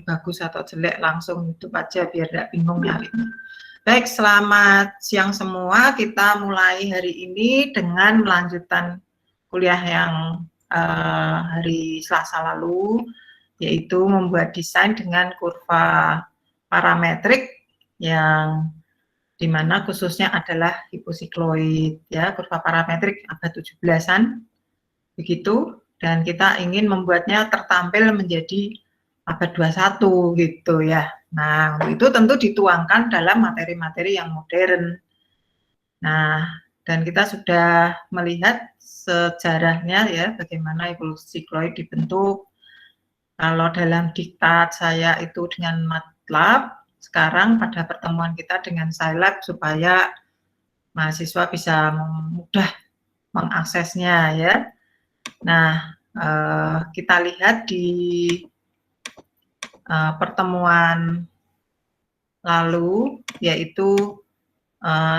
bagus atau jelek langsung YouTube aja biar tidak bingung nyarinya. Baik, selamat siang semua. Kita mulai hari ini dengan melanjutkan kuliah yang hari Selasa lalu, yaitu membuat desain dengan kurva parametrik yang dimana khususnya adalah hiposikloid, ya, kurva parametrik abad 17-an, begitu. Dan kita ingin membuatnya tertampil menjadi abad 21 gitu ya. Nah, itu tentu dituangkan dalam materi-materi yang modern. Nah, dan kita sudah melihat sejarahnya ya, bagaimana hiposikloid dibentuk. Kalau dalam diktat saya itu dengan MATLAB, sekarang pada pertemuan kita dengan Scilab supaya mahasiswa bisa mudah mengaksesnya ya. Nah, kita lihat di pertemuan lalu, yaitu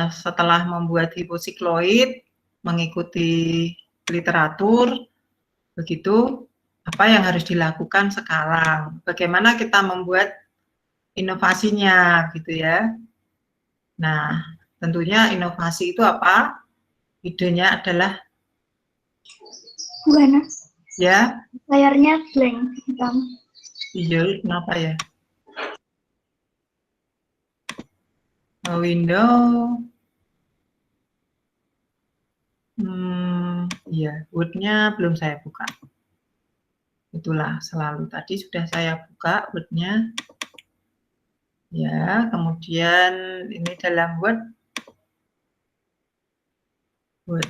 setelah membuat hiposikloid, mengikuti literatur, begitu, apa yang harus dilakukan sekarang, bagaimana kita membuat inovasinya, gitu ya. Nah, tentunya inovasi itu apa? Idenya adalah Buana. Ya. Layarnya blank hitam. Iya, kenapa ya? Window. Iya, Word-nya belum saya buka. Itulah selalu tadi sudah saya buka Word-nya. Ya, kemudian ini dalam Word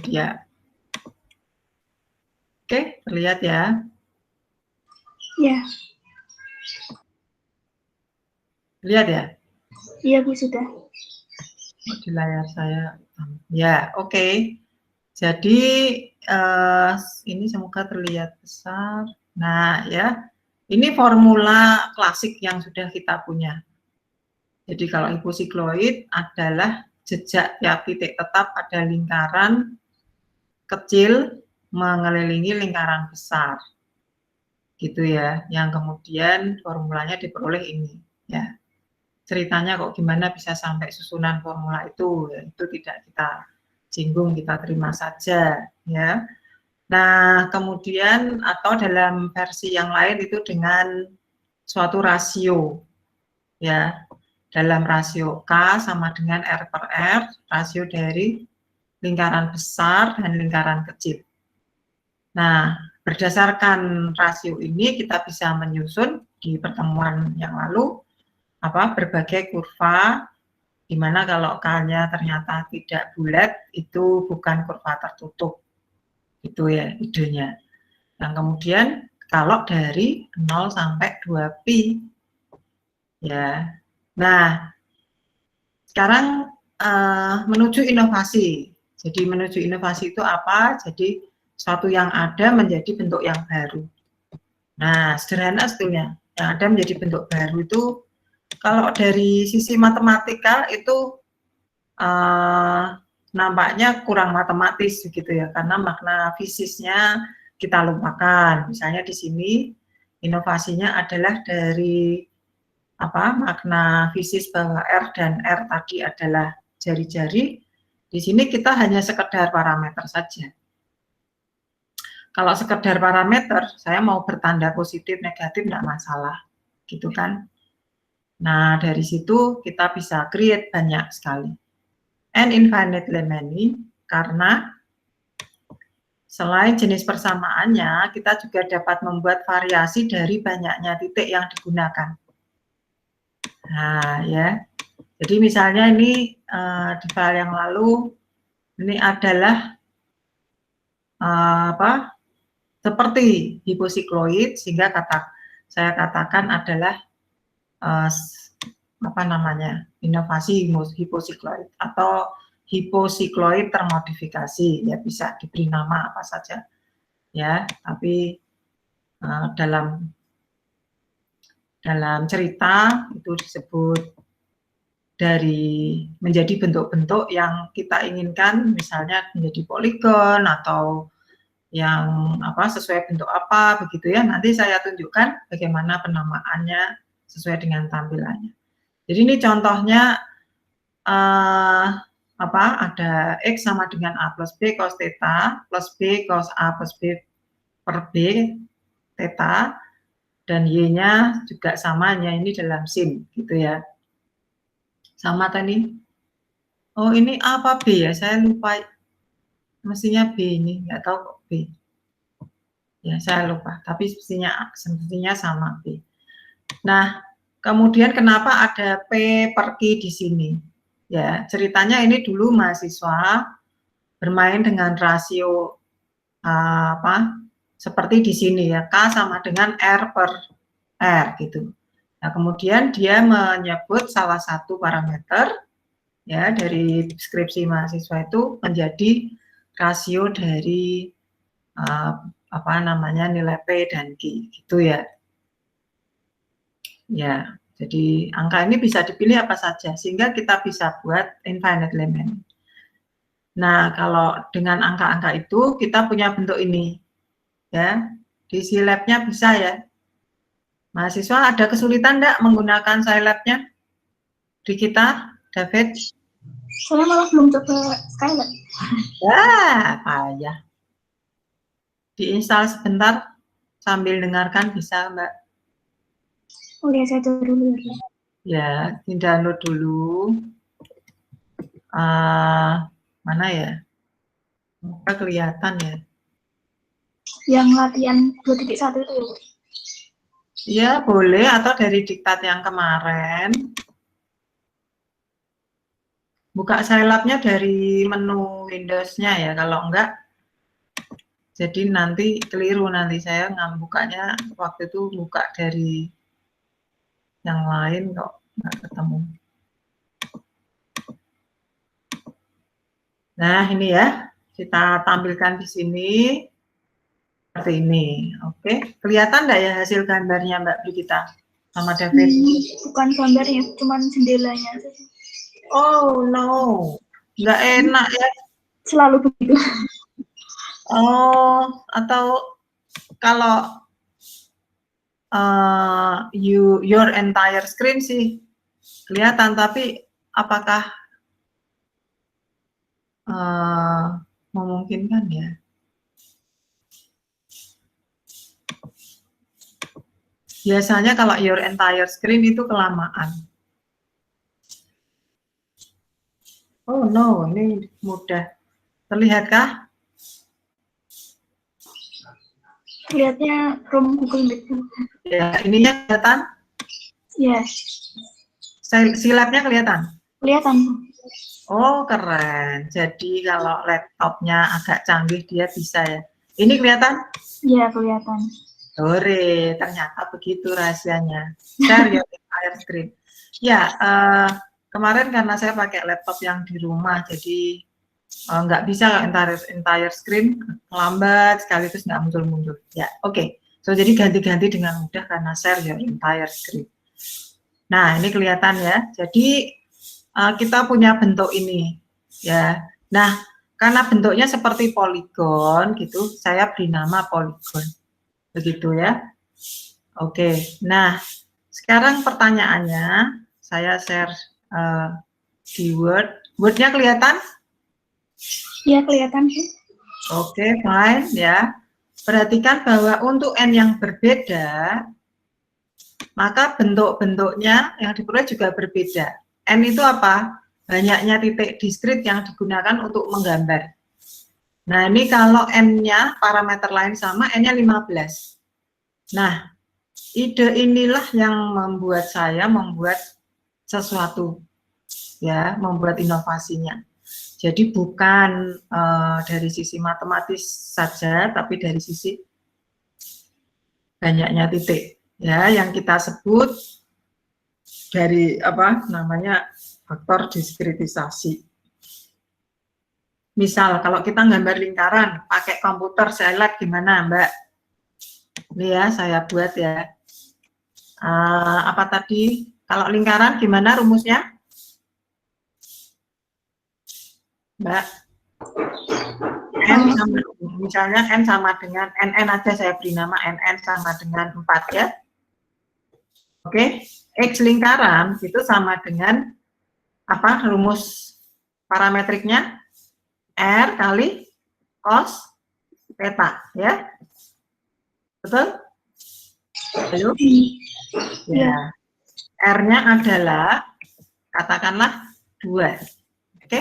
ya. Oke, terlihat ya? Ya. Lihat ya? Iya, Bu, sudah. Di layar saya. Ya, oke. Jadi, ini semoga terlihat besar. Nah, ya. Ini formula klasik yang sudah kita punya. Jadi, kalau hiposikloid adalah jejak tiap titik tetap pada lingkaran kecil mengelilingi lingkaran besar. Gitu ya. Yang kemudian formulanya diperoleh ini. Ya. Ceritanya kok gimana bisa sampai susunan formula itu, ya, itu tidak kita singgung, kita terima saja ya. Nah, kemudian atau dalam versi yang lain itu dengan suatu rasio ya, dalam rasio K sama dengan R per R, rasio dari lingkaran besar dan lingkaran kecil. Nah, berdasarkan rasio ini kita bisa menyusun di pertemuan yang lalu berbagai kurva, di mana kalau K-nya ternyata tidak bulat, itu bukan kurva tertutup. Itu ya idenya. Yang kemudian kalau dari 0 sampai 2pi. Ya. Nah, sekarang menuju inovasi. Jadi menuju inovasi itu apa? Jadi sesuatu yang ada menjadi bentuk yang baru. Nah, sederhana sebetulnya. Yang ada menjadi bentuk baru itu kalau dari sisi matematika itu nampaknya kurang matematis gitu ya, karena makna fisiknya kita lupakan. Misalnya di sini inovasinya adalah dari makna fisik bahwa R dan R tadi adalah jari-jari. Di sini kita hanya sekedar parameter saja. Kalau sekedar parameter, saya mau bertanda positif negatif tidak masalah, gitu kan? Nah, dari situ kita bisa create banyak sekali. And infinitely many, karena selain jenis persamaannya, kita juga dapat membuat variasi dari banyaknya titik yang digunakan. Nah, ya. Jadi misalnya ini di file yang lalu, ini adalah seperti hiposikloid, sehingga saya katakan adalah inovasi hiposikloid atau hiposikloid termodifikasi, ya bisa diberi nama apa saja ya, tapi dalam cerita itu disebut dari menjadi bentuk-bentuk yang kita inginkan, misalnya menjadi poligon atau yang sesuai bentuk apa begitu ya. Nanti saya tunjukkan bagaimana penamaannya sesuai dengan tampilannya. Jadi ini contohnya ada X sama dengan A plus B cos theta plus B cos A plus B per B theta, dan Y-nya juga samanya ini dalam sin gitu ya. Sama tadi. Oh, ini A apa B ya? Saya lupa. Mestinya B ini, nggak tahu kok B. Ya, saya lupa. Tapi semestinya sama B. Nah, kemudian kenapa ada P per Q di sini? Ya, ceritanya ini dulu mahasiswa bermain dengan rasio seperti di sini ya, K sama dengan R per R gitu. Nah, kemudian dia menyebut salah satu parameter ya dari deskripsi mahasiswa itu menjadi rasio dari nilai P dan Q gitu ya. Ya, jadi angka ini bisa dipilih apa saja sehingga kita bisa buat infinite element. Nah, kalau dengan angka-angka itu kita punya bentuk ini. Ya, di Scilab-nya bisa ya. Mahasiswa ada kesulitan enggak menggunakan Scilab-nya di kita, David? Saya malah belum coba Scilab. Ya, payah. Diinstal sebentar sambil dengarkan bisa, Mbak. Oh ya, saya dulu. Ya, di-download dulu. Mana ya? Muka kelihatan ya. Yang latihan 2.1 itu ya? Ya, boleh, atau dari diktat yang kemarin. Buka Scilab-nya dari menu Windows-nya ya, kalau enggak, jadi nanti keliru, nanti saya bukanya waktu itu buka dari yang lain kok nggak ketemu. Nah, ini ya, kita tampilkan di sini seperti ini. Oke, kelihatan enggak ya hasil gambarnya Mbak Brigita sama David? Bukan gambarnya, cuman jendelanya. Oh no, nggak enak ya. Selalu begitu. Oh, atau kalau your entire screen sih kelihatan, tapi apakah memungkinkan ya? Biasanya kalau your entire screen itu kelamaan. Oh no, ini mudah. Terlihatkah? Lihatnya from Google Meet. Ya, ininya kelihatan? Yes. Scilab-nya kelihatan? Kelihatan. Oh, keren. Jadi kalau laptopnya agak canggih dia bisa ya. Ini kelihatan? Iya, kelihatan. Sore, ternyata begitu rahasianya. Share your entire screen. Ya, kemarin karena saya pakai laptop yang di rumah, jadi nggak bisa entire screen, lambat sekali terus nggak muncul-muncul. Ya, oke. So, jadi ganti-ganti dengan mudah karena share your entire screen. Nah, ini kelihatan ya. Jadi kita punya bentuk ini, ya. Nah, karena bentuknya seperti poligon gitu, saya beri nama poligon. Begitu ya. Oke, nah sekarang pertanyaannya, saya share di Word. Word-nya kelihatan? Iya, kelihatan sih. Oke, fine ya. Perhatikan bahwa untuk N yang berbeda, maka bentuk-bentuknya yang diperoleh juga berbeda. N itu apa? Banyaknya titik diskrit yang digunakan untuk menggambar. Nah, ini kalau N-nya, parameter lain sama, N-nya 15. Nah, ide inilah yang membuat saya membuat sesuatu, ya, membuat inovasinya. Jadi bukan dari sisi matematis saja, tapi dari sisi banyaknya titik, ya, yang kita sebut dari faktor diskritisasi. Misal kalau kita gambar lingkaran pakai komputer, saya lihat gimana Mbak? Ini ya saya buat ya. Apa tadi? Kalau lingkaran gimana rumusnya? Mbak? N sama, misalnya N sama dengan NN aja, saya beri nama NN sama dengan 4 ya. Oke? X lingkaran itu sama dengan apa rumus parametriknya? R kali cos theta, ya. Betul? Ayo. Ya. R-nya adalah katakanlah 2. Oke?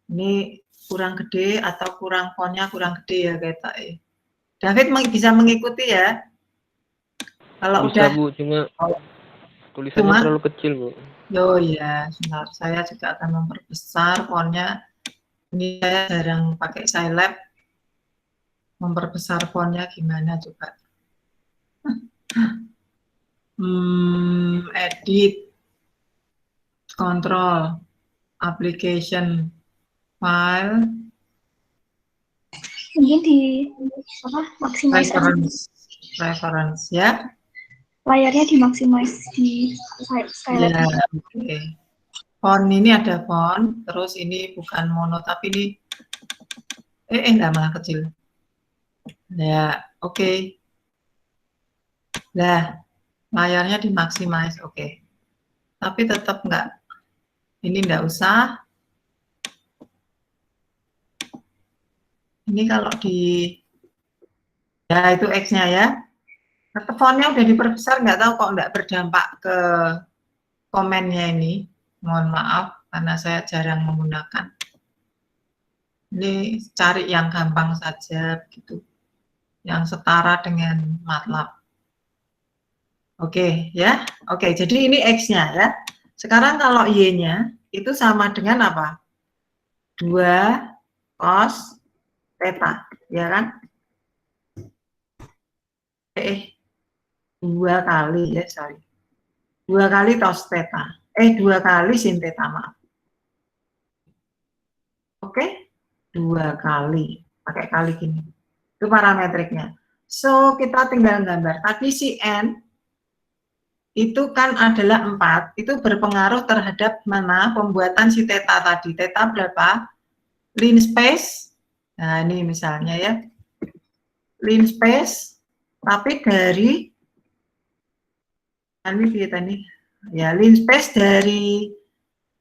Ini kurang gede atau kurang fontnya kurang gede ya kita. David bisa mengikuti ya. Kalau bisa, udah Bu, cuma tulisannya cuma terlalu kecil, Bu. Oh ya, sebentar. Saya juga akan memperbesar fontnya. Ini saya jarang pakai Scilab. Memperbesar fontnya gimana coba? Edit, control, application, file, Mungkin di apa maximize aja. reference ya. Layarnya dimaximize di Skylab. Ya, oke. Font ini ada font, terus ini bukan mono tapi ini enggak, malah kecil. Ya, oke. Nah, layarnya dimaximize, oke. Tapi tetap enggak. Ini enggak usah. Ini kalau di ya itu X-nya ya. Tetap fontnya udah diperbesar, nggak tahu kok nggak berdampak ke komennya ini. Mohon maaf karena saya jarang menggunakan. Ini cari yang gampang saja begitu. Yang setara dengan MATLAB. Oke ya. Oke, jadi ini X-nya ya. Sekarang kalau Y-nya itu sama dengan apa? 2 cos theta, ya kan? 2 kali ya, sorry. 2 kali cos theta. 2 kali sin theta, maaf. Oke? 2 kali. Pakai kali gini. Itu parametriknya. So, kita tinggal gambar. Tadi si N itu kan adalah 4. Itu berpengaruh terhadap mana pembuatan si theta tadi. Theta berapa? Line space. Nah, ini misalnya ya. Line space. Tapi dari ini kita nih. Ya, line space dari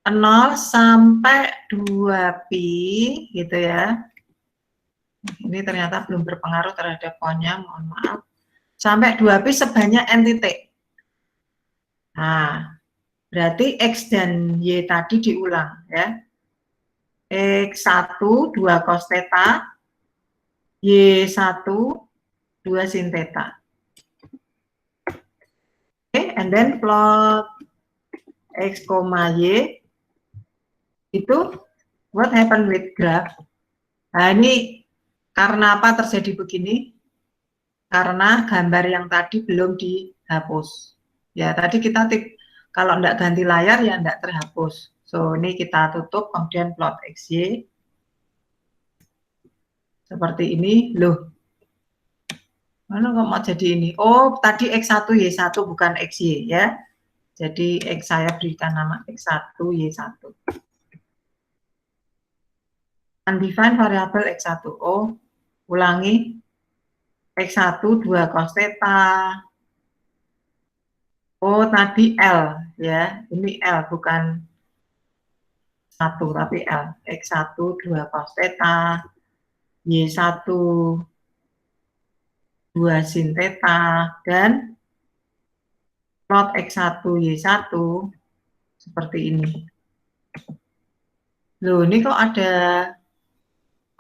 0 sampai 2pi gitu ya. Ini ternyata belum berpengaruh terhadap fontnya, mohon maaf. Sampai 2pi sebanyak n titik. Nah, berarti X dan Y tadi diulang ya. X1 2 cos theta, Y1 2 sin theta. Oke, and then plot X, Y itu what happen with graph. Nah, ini karena apa terjadi begini? Karena gambar yang tadi belum dihapus. Ya, tadi kita kalau enggak ganti layar ya enggak terhapus. So, ini kita tutup, kemudian plot XY. Seperti ini. Loh, mana kok mau jadi ini? Oh, tadi X1, Y1 bukan XY ya. Jadi X saya berikan nama X1, Y1. Undefined variable X1. Oh, ulangi. X1 2 cos theta. Oh, tadi L ya. Ini L bukan 1 tapi L. X1 2 cos theta. Y1 2 sin theta dan plot X1 Y1 seperti ini. Loh, ini kok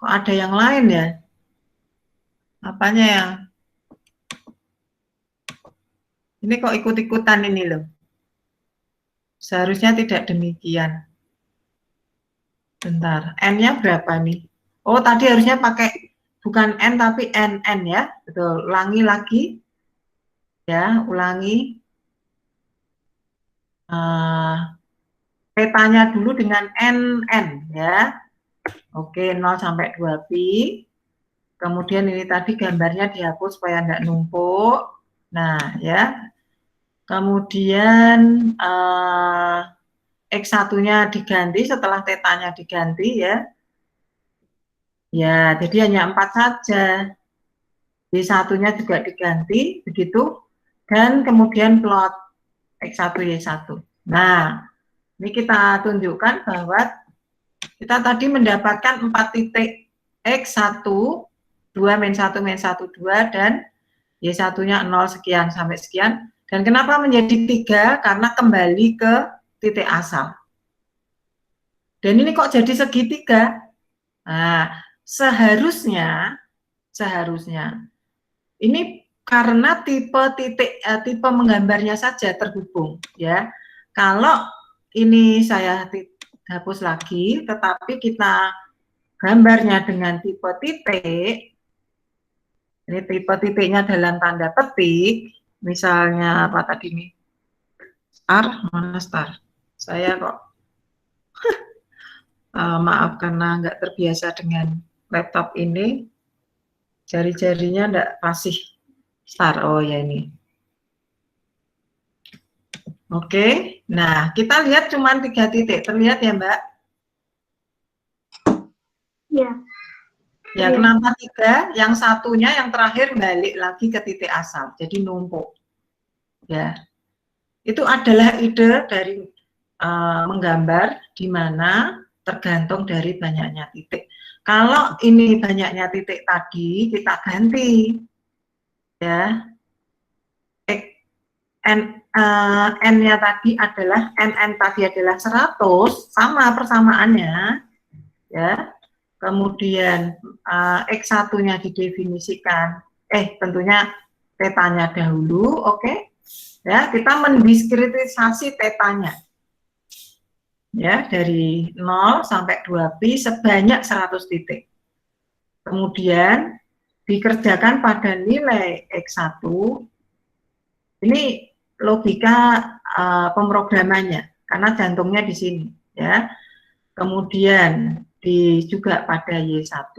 ada yang lain ya? Apanya yang ini kok ikut-ikutan ini loh. Seharusnya tidak demikian. Bentar, N-nya berapa nih? Oh, tadi harusnya pakai bukan N tapi NN ya. Betul, ulangi lagi. Ya, ulangi. Petanya dulu dengan NN ya. Oke, 0 sampai 2pi. Kemudian ini tadi gambarnya dihapus supaya tidak numpuk. Nah, ya. Kemudian X1-nya diganti setelah tetanya diganti ya. Ya, jadi hanya 4 saja. Y1-nya juga diganti, begitu. Dan kemudian plot X1, Y1. Nah, ini kita tunjukkan bahwa kita tadi mendapatkan 4 titik X1, 2, min 1, min 1, 2, dan Y1-nya 0 sekian sampai sekian. Dan kenapa menjadi 3? Karena kembali ke titik asal. Dan ini kok jadi segitiga? Nah, seharusnya ini karena tipe menggambarnya saja terhubung, ya. Kalau ini saya hapus lagi, tetapi kita gambarnya dengan tipe titik, ini tipe titiknya dalam tanda petik, misalnya apa tadi nih? Star, mana star? Saya kok maaf karena nggak terbiasa dengan laptop ini, jari-jarinya nggak fasih. Star, oh ya ini. Oke, nah kita lihat cuma 3 titik, terlihat ya Mbak? Ya. Ya, kenapa 3? Yang satunya yang terakhir balik lagi ke titik asal, jadi numpuk. Ya, itu adalah ide dari menggambar di mana tergantung dari banyaknya titik. Kalau ini banyaknya titik tadi kita ganti, ya. N-nya tadi adalah NN tadi adalah 100, sama persamaannya, ya. Kemudian X1-nya didefinisikan, tentunya tetanya dahulu, oke. Ya, kita mendiskritisasi tetanya. Ya, dari 0 sampai 2pi sebanyak 100 titik. Kemudian dikerjakan pada nilai X1. Ini logika pemrogramannya, karena jantungnya di sini, ya. Kemudian juga pada Y1.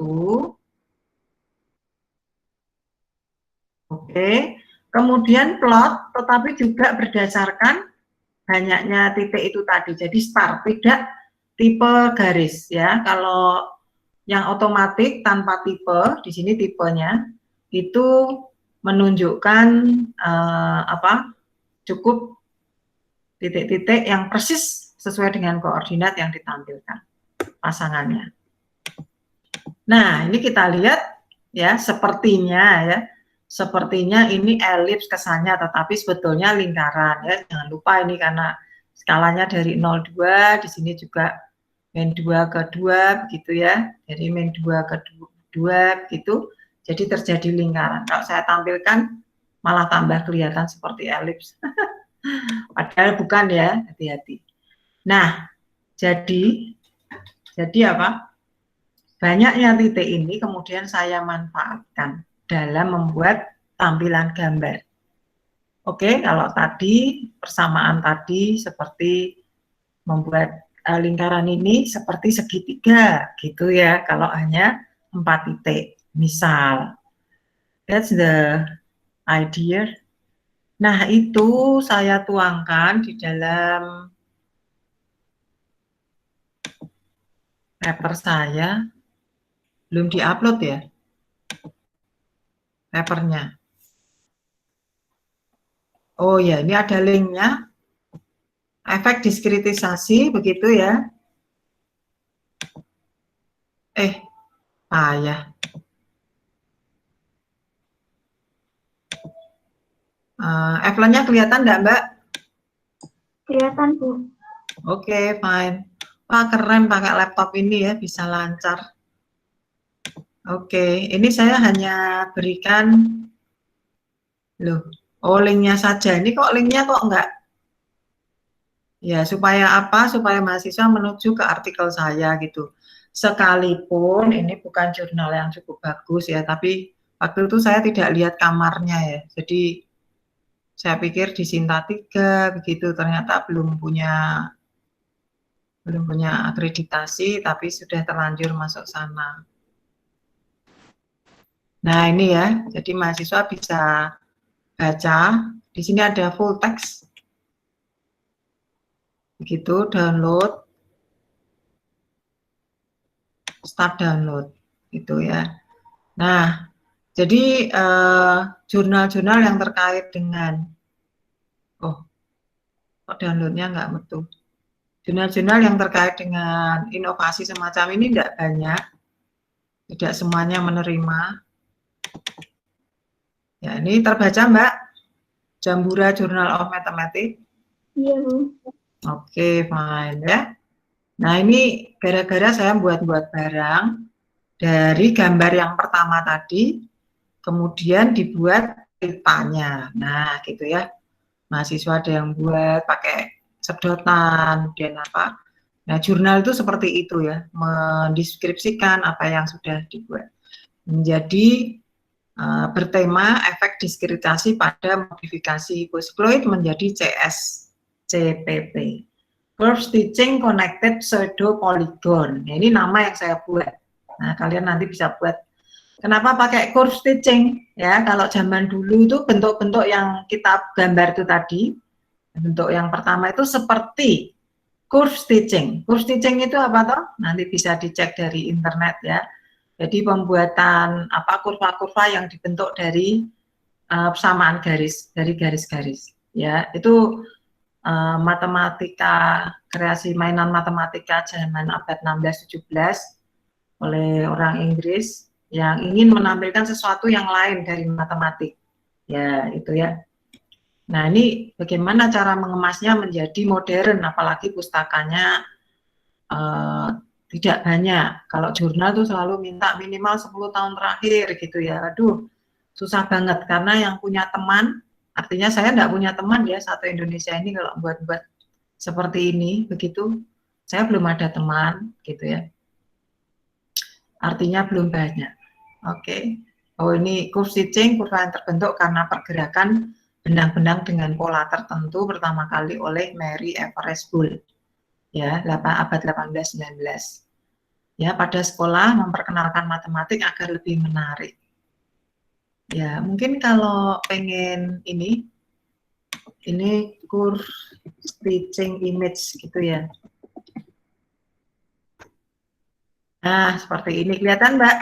Oke. Kemudian plot, tetapi juga berdasarkan banyaknya titik itu tadi. Jadi star, tidak tipe garis, ya. Kalau yang otomatis tanpa tipe, di sini tipenya itu menunjukkan cukup titik-titik yang persis sesuai dengan koordinat yang ditampilkan pasangannya. Nah, ini kita lihat ya, sepertinya ini elips kesannya, tetapi sebetulnya lingkaran, ya. Jangan lupa ini karena skalanya dari 0,2, di sini juga min 2 ke 2 begitu, ya. Dari min 2 ke 2 begitu. Jadi terjadi lingkaran. Kalau saya tampilkan malah tambah kelihatan seperti elips. Padahal bukan, ya, hati-hati. Nah, jadi apa? Banyaknya titik ini kemudian saya manfaatkan dalam membuat tampilan gambar. Oke, kalau tadi persamaan tadi seperti membuat lingkaran ini seperti segitiga gitu, ya, kalau hanya 4 titik misal. That's the idea. Nah, itu saya tuangkan di dalam paper saya. Belum diupload, ya, papernya. Oh ya, ini ada linknya. Efek diskritisasi, begitu, ya. Ya. Outline-nya kelihatan enggak, Mbak? Kelihatan, Bu. Oke, fine. Wah, keren pakai laptop ini, ya, bisa lancar. Oke, ini saya hanya berikan, linknya saja. Ini kok linknya kok enggak? Ya, supaya apa? Supaya mahasiswa menuju ke artikel saya, gitu. Sekalipun ini bukan jurnal yang cukup bagus, ya, tapi waktu itu saya tidak lihat kamarnya, ya. Jadi saya pikir di Sinta 3 begitu, ternyata belum punya akreditasi, tapi sudah terlanjur masuk sana. Nah, ini, ya, jadi mahasiswa bisa baca. Di sini ada full text, begitu, download, start download, gitu, ya. Nah, jadi jurnal-jurnal yang terkait dengan Kok downloadnya nggak metu. Jurnal-jurnal yang terkait dengan inovasi semacam ini tidak banyak, tidak semuanya menerima. Ya, ini terbaca Mbak, Jambura Journal of Mathematics. Iya, Bu. Oke, fine ya. Nah, ini gara-gara saya buat-buat barang dari gambar yang pertama tadi, kemudian dibuat petanya. Nah, gitu ya. Mahasiswa ada yang buat pakai sedotan, kemudian apa. Nah, jurnal itu seperti itu ya, mendeskripsikan apa yang sudah dibuat. Menjadi bertema efek diskretasi pada modifikasi hiposikloid menjadi CSCPP. Curve Stitching Connected Pseudo Polygon. Nah, ini nama yang saya buat. Nah, kalian nanti bisa buat. Kenapa pakai curve stitching? Ya, kalau zaman dulu itu bentuk-bentuk yang kita gambar itu tadi, bentuk yang pertama itu seperti curve stitching. Curve stitching itu apa toh? Nanti bisa dicek dari internet ya. Jadi pembuatan apa kurva-kurva yang dibentuk dari persamaan garis, dari garis-garis. Ya, itu matematika, kreasi mainan matematika zaman abad 16-17 oleh orang Inggris yang ingin menampilkan sesuatu yang lain dari matematik. Ya, itu ya. Nah, ini bagaimana cara mengemasnya menjadi modern, apalagi pustakanya tidak banyak. Kalau jurnal tuh selalu minta minimal 10 tahun terakhir gitu ya. Aduh, susah banget karena yang punya teman, artinya saya enggak punya teman ya satu Indonesia ini kalau buat-buat seperti ini begitu. Saya belum ada teman gitu ya. Artinya belum banyak. Oke. Oh, ini curve stitching, kurva yang terbentuk karena pergerakan benang-benang dengan pola tertentu pertama kali oleh Mary Everest Bull. Ya, abad 18-19. Ya, pada sekolah memperkenalkan matematik agar lebih menarik. Ya, mungkin kalau pengen ini curve stitching image gitu ya. Nah, seperti ini kelihatan, Mbak?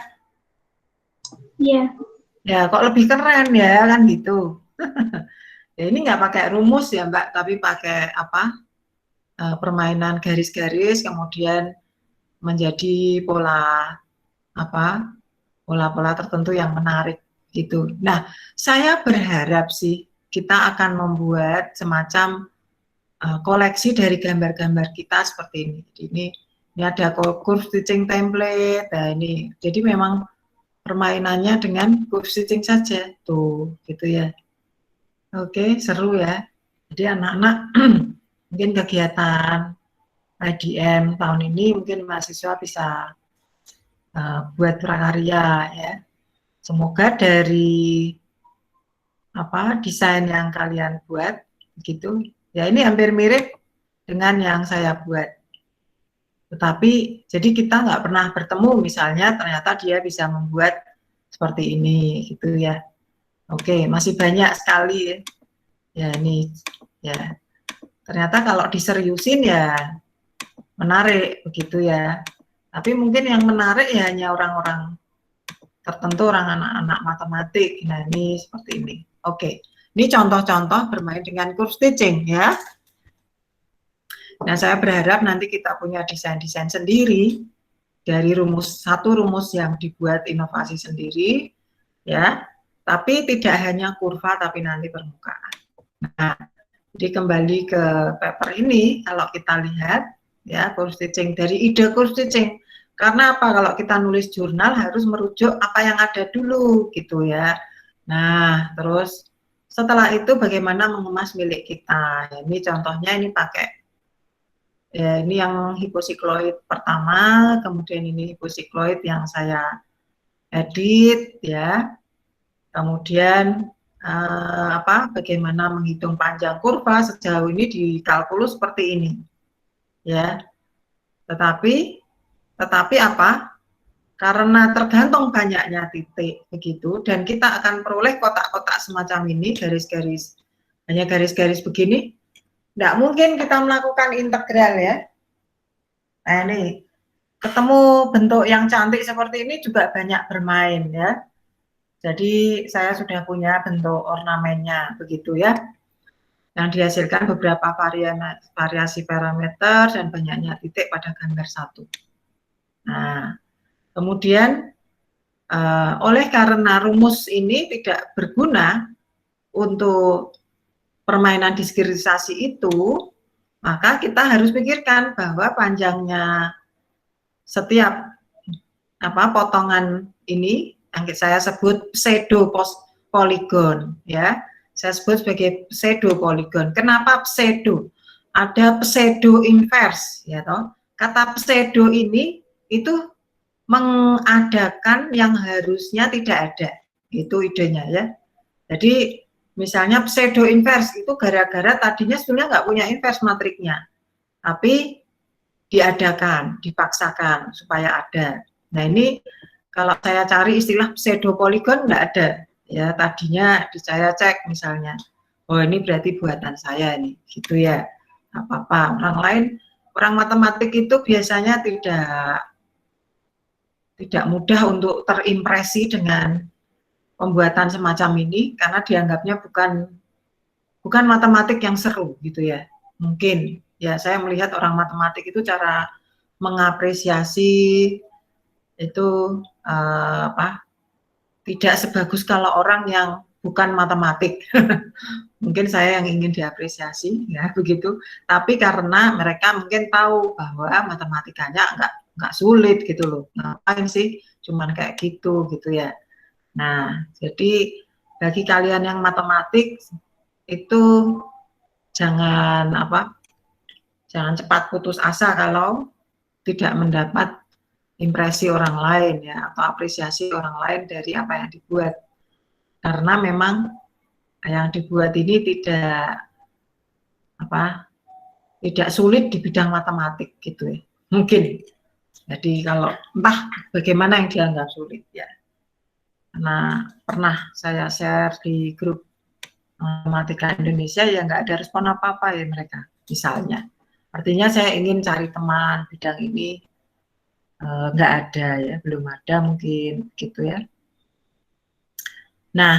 Iya. Ya, kok lebih keren ya, kan gitu. Ya, ini nggak pakai rumus ya, Mbak, tapi pakai apa? Permainan garis-garis, kemudian menjadi pola apa? Pola-pola tertentu yang menarik gitu. Nah, saya berharap sih kita akan membuat semacam koleksi dari gambar-gambar kita seperti ini. Jadi ini ada curve stitching template. Nah, ini jadi memang permainannya dengan curve stitching saja tuh, gitu ya. Oke, seru ya. Jadi anak-anak mungkin kegiatan IDM tahun ini mungkin mahasiswa bisa buat prakarya ya. Semoga dari apa desain yang kalian buat gitu ya, ini hampir mirip dengan yang saya buat. Tetapi jadi kita nggak pernah bertemu, misalnya ternyata dia bisa membuat seperti ini gitu ya. Oke, masih banyak sekali ya. Ya ini ya. Ternyata kalau diseriusin ya menarik begitu ya. Tapi mungkin yang menarik ya hanya orang-orang tertentu, orang anak-anak matematik. Nah, ini seperti ini. Oke. Ini contoh-contoh bermain dengan curve stitching ya. Nah, saya berharap nanti kita punya desain-desain sendiri dari satu rumus yang dibuat inovasi sendiri ya. Tapi tidak hanya kurva tapi nanti permukaan. Nah, jadi kembali ke paper ini kalau kita lihat ya, curve stitching, dari ide curve stitching. Karena apa? Kalau kita nulis jurnal harus merujuk apa yang ada dulu gitu ya. Nah, terus setelah itu bagaimana mengemas milik kita. Ya, ini contohnya ini pakai ya, ini yang hiposikloid pertama, kemudian ini hiposikloid yang saya edit ya. Kemudian bagaimana menghitung panjang kurva sejauh ini di kalkulus seperti ini ya. Tetapi apa? Karena tergantung banyaknya titik begitu, dan kita akan peroleh kotak-kotak semacam ini, garis-garis, hanya garis-garis begini, tidak mungkin kita melakukan integral ya. Nah ini, ketemu bentuk yang cantik seperti ini juga banyak bermain ya. Jadi saya sudah punya bentuk ornamennya begitu ya. yang dihasilkan beberapa variasi parameter dan banyaknya titik pada gambar satu. Nah, kemudian oleh karena rumus ini tidak berguna untuk permainan diskritisasi itu, maka kita harus pikirkan bahwa panjangnya setiap potongan ini yang saya sebut pseudo poligon, ya. Saya sebut sebagai pseudo poligon. Kenapa pseudo? Ada pseudo inverse, ya toh. Kata pseudo ini itu mengadakan yang harusnya tidak ada. Itu idenya, ya. Jadi misalnya pseudo inverse itu gara-gara tadinya sebenarnya nggak punya inverse matriknya, tapi diadakan, dipaksakan supaya ada. Nah, ini kalau saya cari istilah pseudo poligon nggak ada. Ya, tadinya saya cek misalnya, oh ini berarti buatan saya nih, gitu ya. Apa-apa, orang lain, orang matematik itu biasanya tidak mudah untuk terimpresi dengan pembuatan semacam ini karena dianggapnya bukan matematik yang seru gitu ya. Mungkin ya saya melihat orang matematik itu cara mengapresiasi itu tidak sebagus kalau orang yang bukan matematik. Mungkin saya yang ingin diapresiasi ya begitu. Tapi karena mereka mungkin tahu bahwa matematikanya nggak sulit gitu loh. Ngapain sih cuman kayak gitu ya. Nah, jadi bagi kalian yang matematik itu jangan cepat putus asa kalau tidak mendapat impresi orang lain ya atau apresiasi orang lain dari apa yang dibuat. Karena memang yang dibuat ini tidak sulit di bidang matematik gitu ya. Mungkin. Jadi kalau entah bagaimana yang dianggap sulit ya. Karena pernah saya share di grup Matematika Indonesia ya nggak ada respon apa-apa ya mereka misalnya. Artinya saya ingin cari teman bidang ini nggak ada ya, belum ada mungkin gitu ya. Nah,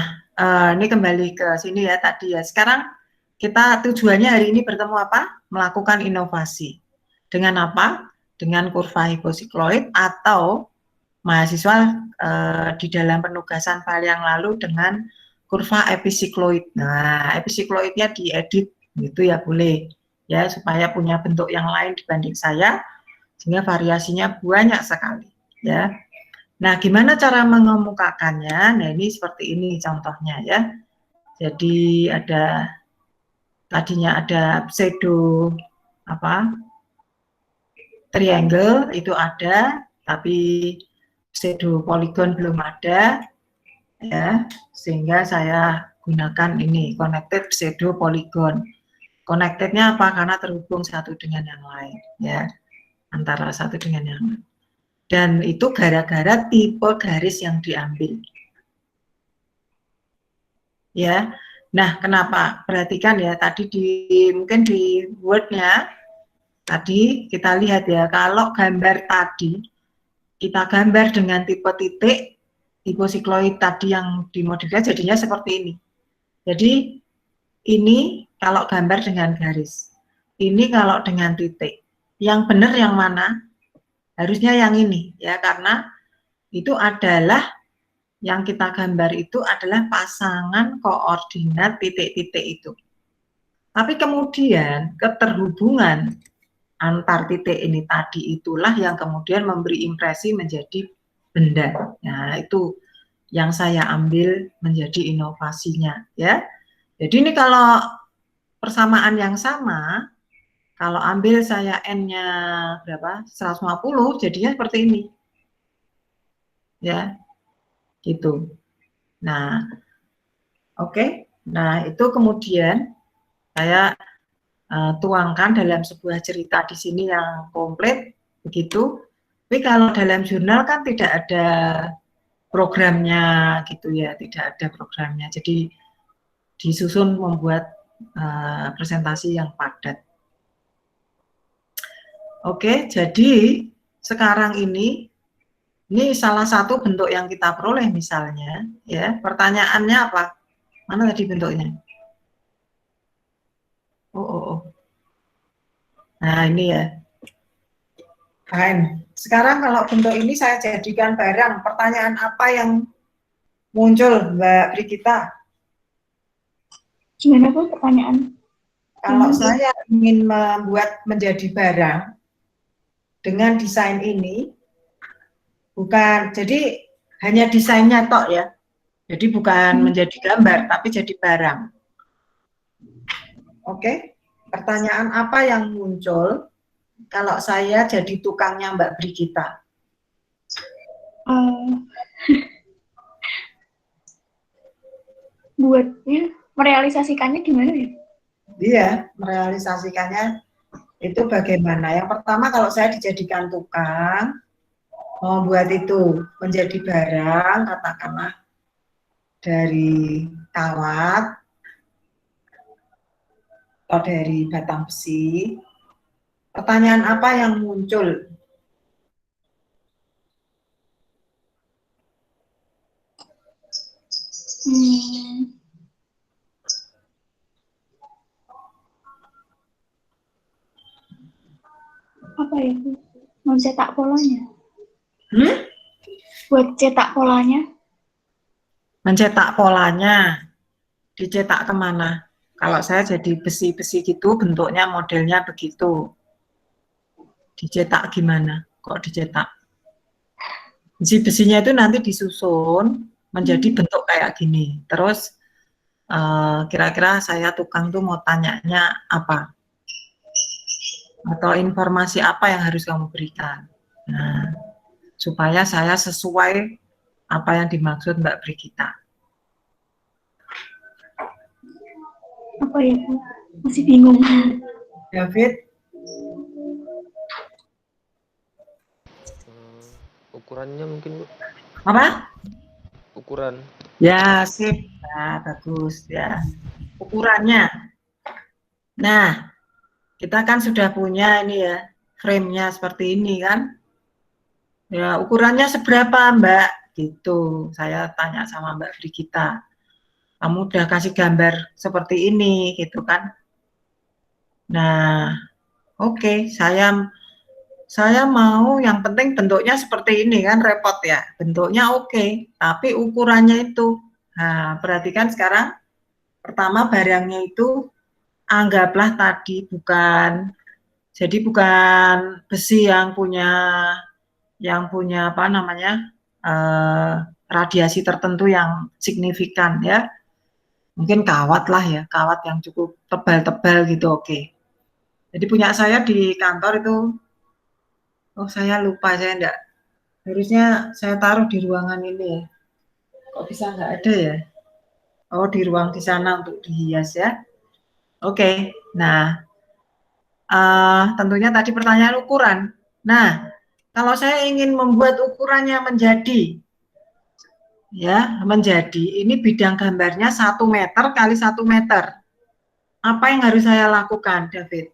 ini kembali ke sini ya tadi ya. Sekarang kita tujuannya hari ini bertemu apa? Melakukan inovasi. Dengan apa? Dengan kurva hiposikloid atau mahasiswa di dalam penugasan file yang lalu dengan kurva episikloid. Nah, episikloidnya diedit gitu ya boleh ya supaya punya bentuk yang lain dibanding saya sehingga variasinya banyak sekali ya. Nah, gimana cara mengemukakannya? Nah, ini seperti ini contohnya ya. Jadi tadinya ada pseudo triangle itu ada, tapi pseudo poligon belum ada ya, sehingga saya gunakan ini connected pseudo polygon. Connectednya apa? Karena terhubung satu dengan yang lain ya, antara satu dengan yang lain. Dan itu gara-gara tipe garis yang diambil. Ya. Nah, kenapa? Perhatikan ya, tadi mungkin di Word-nya tadi kita lihat ya, kalau gambar tadi kita gambar dengan tipe titik, hiposikloid tadi yang dimodifikasi jadinya seperti ini. Jadi ini kalau gambar dengan garis. Ini kalau dengan titik. Yang benar yang mana? Harusnya yang ini ya, karena itu adalah yang kita gambar itu adalah pasangan koordinat titik-titik itu. Tapi kemudian keterhubungan antar titik ini tadi itulah yang kemudian memberi impresi menjadi benda. Nah, itu yang saya ambil menjadi inovasinya ya. Jadi ini kalau persamaan yang sama, kalau ambil saya N-nya berapa? 150, jadinya seperti ini. Ya. Gitu. Nah, oke. Nah, itu kemudian saya tuangkan dalam sebuah cerita di sini yang komplit begitu. Tapi kalau dalam jurnal kan tidak ada programnya gitu ya, tidak ada programnya. Jadi disusun membuat presentasi yang padat. Oke, jadi sekarang ini salah satu bentuk yang kita peroleh misalnya, ya. Pertanyaannya apa? Mana tadi bentuknya? Nah, ini ya. Fine. Sekarang kalau bentuk ini saya jadikan barang. Pertanyaan apa yang muncul, Mbak Brigita? Gimana Bu pertanyaan? Kalau Gimana, Bu? saya ingin membuat menjadi barang dengan desain ini, bukan, jadi hanya desainnya tok ya. Jadi bukan menjadi gambar, tapi jadi barang. Oke, pertanyaan apa yang muncul kalau saya jadi tukangnya Mbak Brigita? Buatnya, merealisasikannya gimana ya? Dia merealisasikannya itu bagaimana? Yang pertama, kalau saya dijadikan tukang, membuat itu menjadi barang, katakanlah dari kawat atau dari batang besi. Pertanyaan apa yang muncul? Apa ya Bu? Mencetak polanya. Hmm? Buat cetak polanya. Mencetak polanya, dicetak kemana? Kalau saya jadi besi-besi gitu, bentuknya modelnya begitu. Dicetak gimana? Kok dicetak? Besi-besinya itu nanti disusun menjadi bentuk kayak gini. Terus kira-kira saya tukang tuh mau tanyanya apa? Atau informasi apa yang harus kamu berikan? Nah, supaya saya sesuai apa yang dimaksud Mbak Brigita. Apa ya Bu? Masih bingung. David? Ukurannya mungkin Bu. Apa? Ukuran. Ya, sip. Nah, bagus ya. Ukurannya. Nah, kita kan sudah punya ini ya, frame-nya seperti ini kan. Ya, ukurannya seberapa, Mbak? Gitu. Saya tanya sama Mbak Brigita. Kamu udah kasih gambar seperti ini, gitu kan. Nah, oke, saya mau yang penting bentuknya seperti ini kan, repot ya. Bentuknya oke, tapi ukurannya itu. Nah, perhatikan sekarang, pertama barangnya itu anggaplah tadi bukan, jadi bukan besi yang punya apa namanya, radiasi tertentu yang signifikan ya. Mungkin kawat lah ya, kawat yang cukup tebal-tebal gitu, oke. Jadi punya saya di kantor itu, oh saya lupa, saya enggak, harusnya saya taruh di ruangan ini ya. Kok bisa nggak ada ya? Oh, di ruang di sana untuk dihias ya. Oke, nah tentunya tadi pertanyaan ukuran. Nah, kalau saya ingin membuat ukurannya menjadi ini bidang gambarnya 1 meter kali 1 meter. Apa yang harus saya lakukan, David?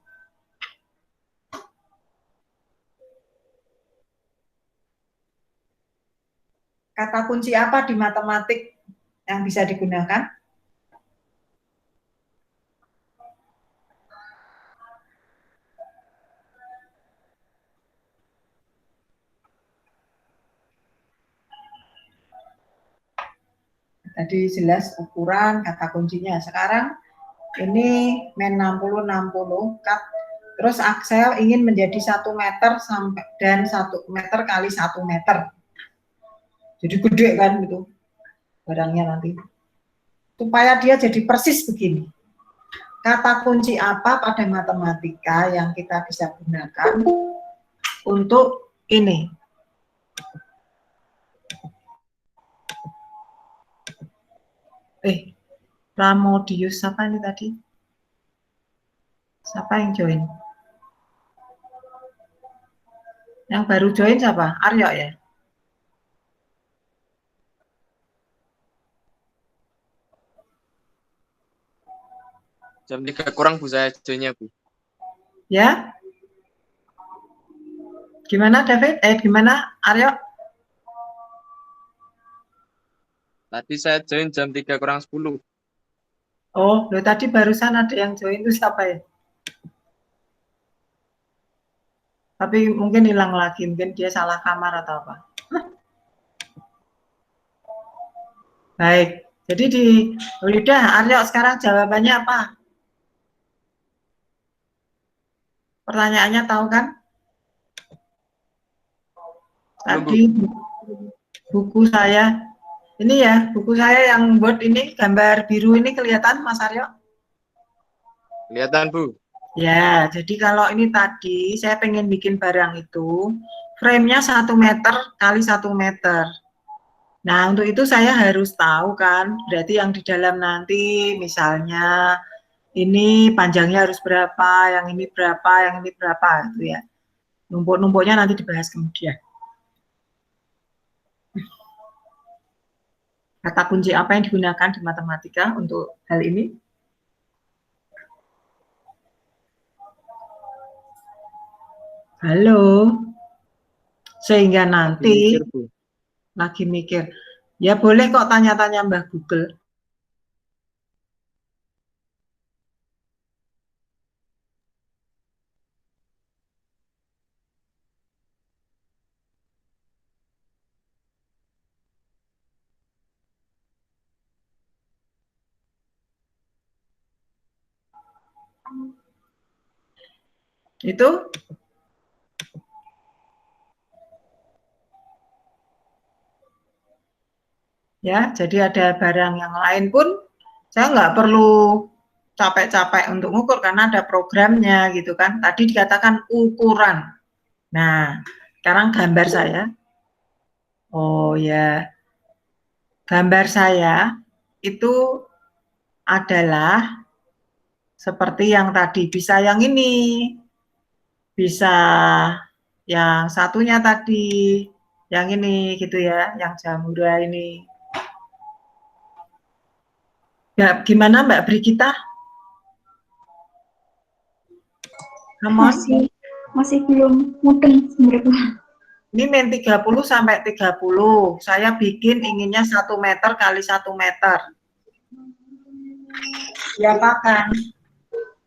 Kata kunci apa di matematik yang bisa digunakan? Tadi jelas ukuran, kata kuncinya. Sekarang ini men 60-60 cut. Terus saya ingin menjadi 1 meter sampai dan 1 meter kali 1 meter. Jadi gede kan gitu barangnya nanti. Supaya dia jadi persis begini. Kata kunci apa pada matematika yang kita bisa gunakan untuk ini? Pramodius siapa ini tadi? Siapa yang join? Yang baru join siapa? Aryo ya? Jam 3 kurang Bu saya joinnya Bu. Ya? Gimana David? Gimana Aryo? Tadi saya join jam 3 kurang 10. Oh, loh, tadi barusan ada yang join itu siapa ya? Tapi mungkin hilang lagi, mungkin dia salah kamar atau apa. Baik, jadi di udah Aryo sekarang jawabannya apa? Pertanyaannya tahu kan? Belum, Bu. Tadi buku saya, ini ya buku saya yang buat ini gambar biru ini kelihatan Mas Aryo? Kelihatan, Bu. Ya, jadi kalau ini tadi saya pengen bikin barang itu, frame-nya 1 meter kali 1 meter. Nah, untuk itu saya harus tahu kan, berarti yang di dalam nanti misalnya ini panjangnya harus berapa, yang ini berapa, yang ini berapa, gitu ya. Numpuk-numpuknya nanti dibahas kemudian. Kata kunci apa yang digunakan di matematika untuk hal ini? Halo, sehingga nanti Mikir, Bu. lagi mikir, ya boleh kok tanya-tanya Mbah Google. Itu ya, jadi ada barang yang lain pun saya nggak perlu capek-capek untuk ngukur karena ada programnya gitu kan. Tadi dikatakan ukuran. Nah, sekarang gambar saya. Oh ya, gambar saya itu adalah seperti yang tadi, bisa yang ini, bisa yang satunya tadi, yang ini gitu ya, yang Jamura ini. Ya, gimana Mbak Brigita? Come on. Masih belum mudeng sebenarnya. Ini min 30 sampai 30. Saya bikin inginnya 1 meter kali 1 meter. Diapakan?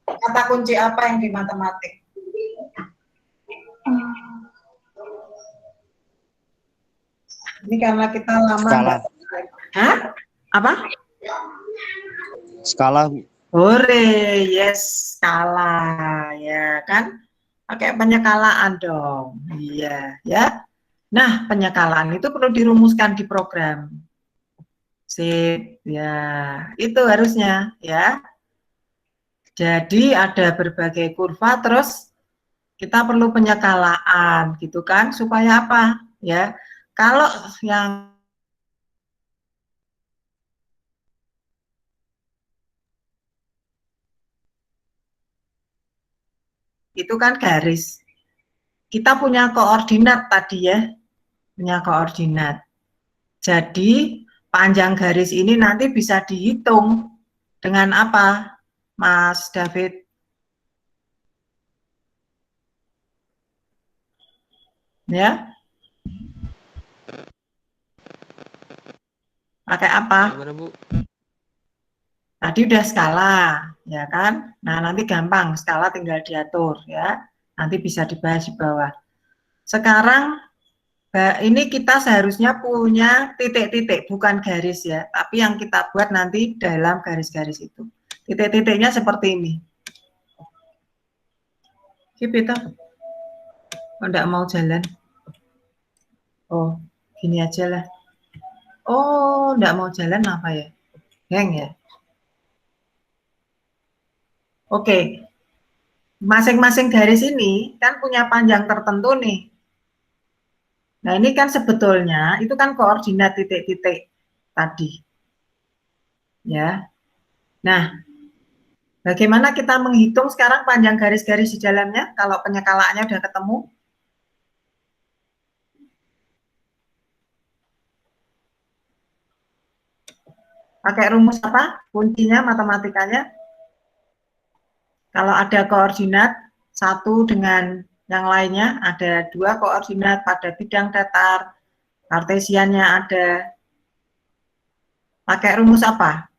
Kata kunci apa yang di matematik? Ini karena kita lama. Skala. Hah? Apa? Skala. Hore, yes, skala. Ya kan? Pakai penyekalaan dong. Iya, ya. Nah, penyekalaan itu perlu dirumuskan di program. Sip, ya. Itu harusnya, ya. Jadi ada berbagai kurva, terus kita perlu penyekalaan, gitu kan? Supaya apa? Ya, kalau yang itu kan garis. Kita punya koordinat tadi ya, punya koordinat. Jadi panjang garis ini nanti bisa dihitung dengan apa, Mas David? Ya, pakai apa? Gimana, Bu? Tadi udah skala, ya kan? Nah, nanti gampang, skala tinggal diatur ya. Nanti bisa dibahas di bawah. Sekarang ini kita seharusnya punya titik-titik, bukan garis ya, tapi yang kita buat nanti dalam garis-garis itu. Titik-titiknya seperti ini. Kita enggak mau jalan. Oh, gini aja lah. Oh, enggak mau jalan apa ya? Hang ya. Oke. Masing-masing garis ini kan punya panjang tertentu nih. Nah, ini kan sebetulnya itu kan koordinat titik-titik tadi. Ya. Nah, bagaimana kita menghitung sekarang panjang garis-garis di dalamnya kalau penyekalaannya udah ketemu? Pakai rumus apa? Kuncinya matematikanya. Kalau ada koordinat satu dengan yang lainnya, ada 2 koordinat pada bidang datar, kartesiannya ada. Pakai rumus apa?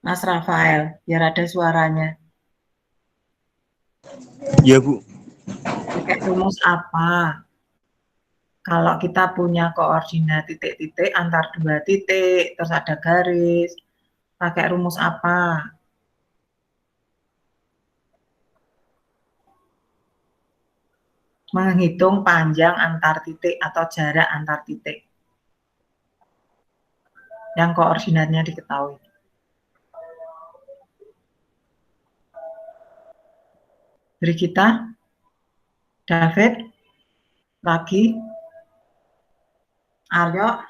Mas Rafael, biar ada suaranya. Ya, Bu. Pakai rumus apa? Kalau kita punya koordinat titik-titik antar dua titik, terus ada garis, pakai rumus apa? Menghitung panjang antar titik atau jarak antar titik yang koordinatnya diketahui. Brigita, David, lagi, Aryo,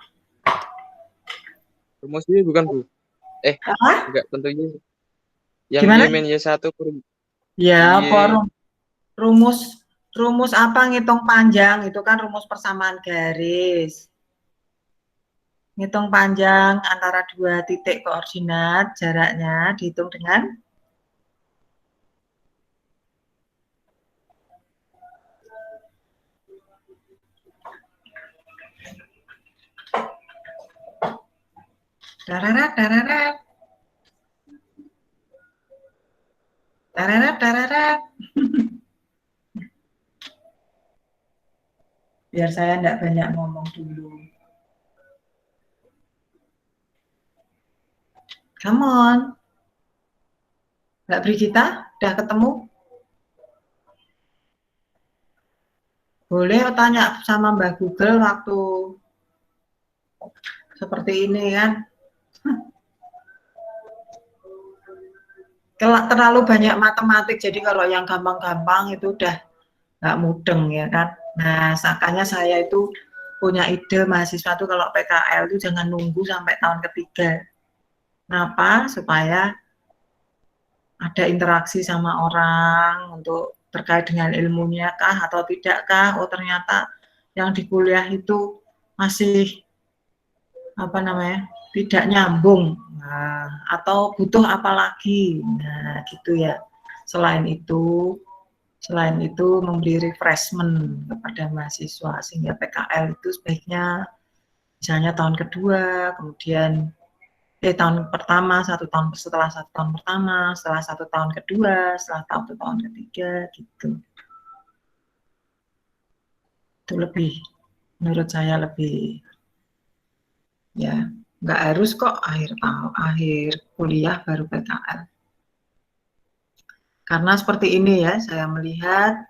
Rumusnya bukan, Bu. apa? Enggak, tentunya. Yang Gimana? Y min Y1 per Ya, Y. rumus apa ngitung panjang? Itu kan rumus persamaan garis. Ngitung panjang antara dua titik koordinat, jaraknya dihitung dengan dararat, dararat. Dararat, dararat. Biar saya enggak banyak ngomong dulu. Come on. Mbak Brigita, udah ketemu? Boleh tanya sama Mbak Google waktu seperti ini kan. Terlalu banyak matematik, jadi kalau yang gampang-gampang itu udah nggak mudeng ya kan. Nah, makanya saya itu punya ide mahasiswa tuh kalau PKL itu jangan nunggu sampai tahun ketiga. Kenapa? Supaya ada interaksi sama orang untuk terkait dengan ilmunya kah atau tidak kah. Oh ternyata yang di kuliah itu masih apa namanya tidak nyambung, nah, atau butuh apa lagi, nah gitu ya. Selain itu memberi refreshment kepada mahasiswa sehingga PKL itu sebaiknya misalnya tahun kedua, kemudian tahun pertama, setelah 1 tahun pertama, setelah 1 tahun kedua, setelah 1 tahun ketiga, gitu. Itu lebih, menurut saya lebih, ya nggak harus kok akhir kuliah baru PKL. Karena seperti ini ya, saya melihat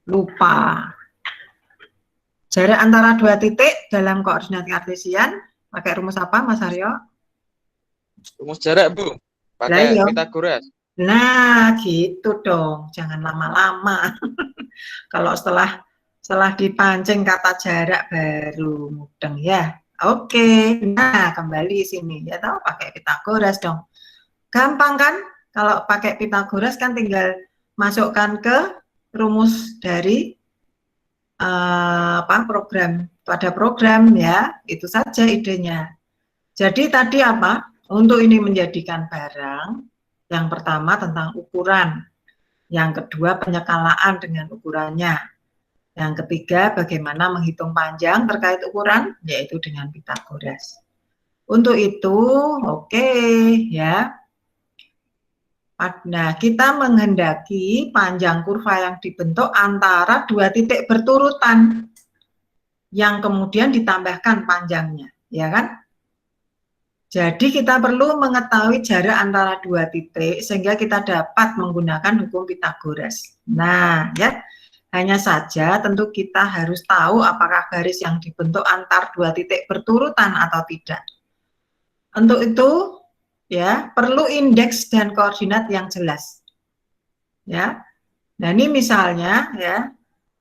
lupa. Jarak antara dua titik dalam koordinat kartesian pakai rumus apa, Mas Aryo? Rumus jarak, Bu. Lah Pakai iya. Pitagoras. Nah, gitu dong. Jangan lama-lama. Kalau setelah dipancing kata jarak baru mudeng ya. Oke. Nah, kembali sini ya tahu pakai Pitagoras dong. Gampang kan? Kalau pakai Pitagoras kan tinggal masukkan ke rumus dari program ya. Itu saja idenya. Jadi tadi apa? Untuk ini menjadikan barang, yang pertama tentang ukuran, yang kedua penyekalaan dengan ukurannya, yang ketiga bagaimana menghitung panjang terkait ukuran, yaitu dengan Pitagoras. Untuk itu, oke, ya. Nah, kita menghendaki panjang kurva yang dibentuk antara dua titik berturutan, yang kemudian ditambahkan panjangnya, ya kan? Jadi kita perlu mengetahui jarak antara dua titik sehingga kita dapat menggunakan hukum Pitagoras. Nah, ya, hanya saja tentu kita harus tahu apakah garis yang dibentuk antar dua titik berturutan atau tidak. Untuk itu, ya, perlu indeks dan koordinat yang jelas. Ya. Nah, ini misalnya ya,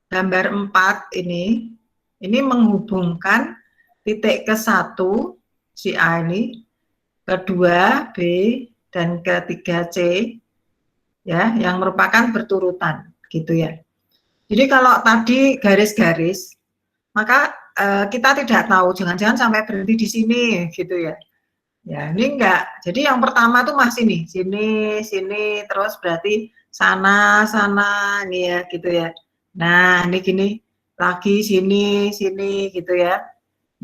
gambar 4 ini menghubungkan titik ke-1 si A ini, kedua B, dan ketiga C, ya, yang merupakan berturutan, gitu ya. Jadi kalau tadi garis-garis, maka kita tidak tahu, jangan-jangan sampai berhenti di sini, gitu ya. Ya, ini enggak. Jadi yang pertama tuh masih nih, sini, terus berarti sana, ini ya, gitu ya. Nah, ini gini, lagi sini, gitu ya.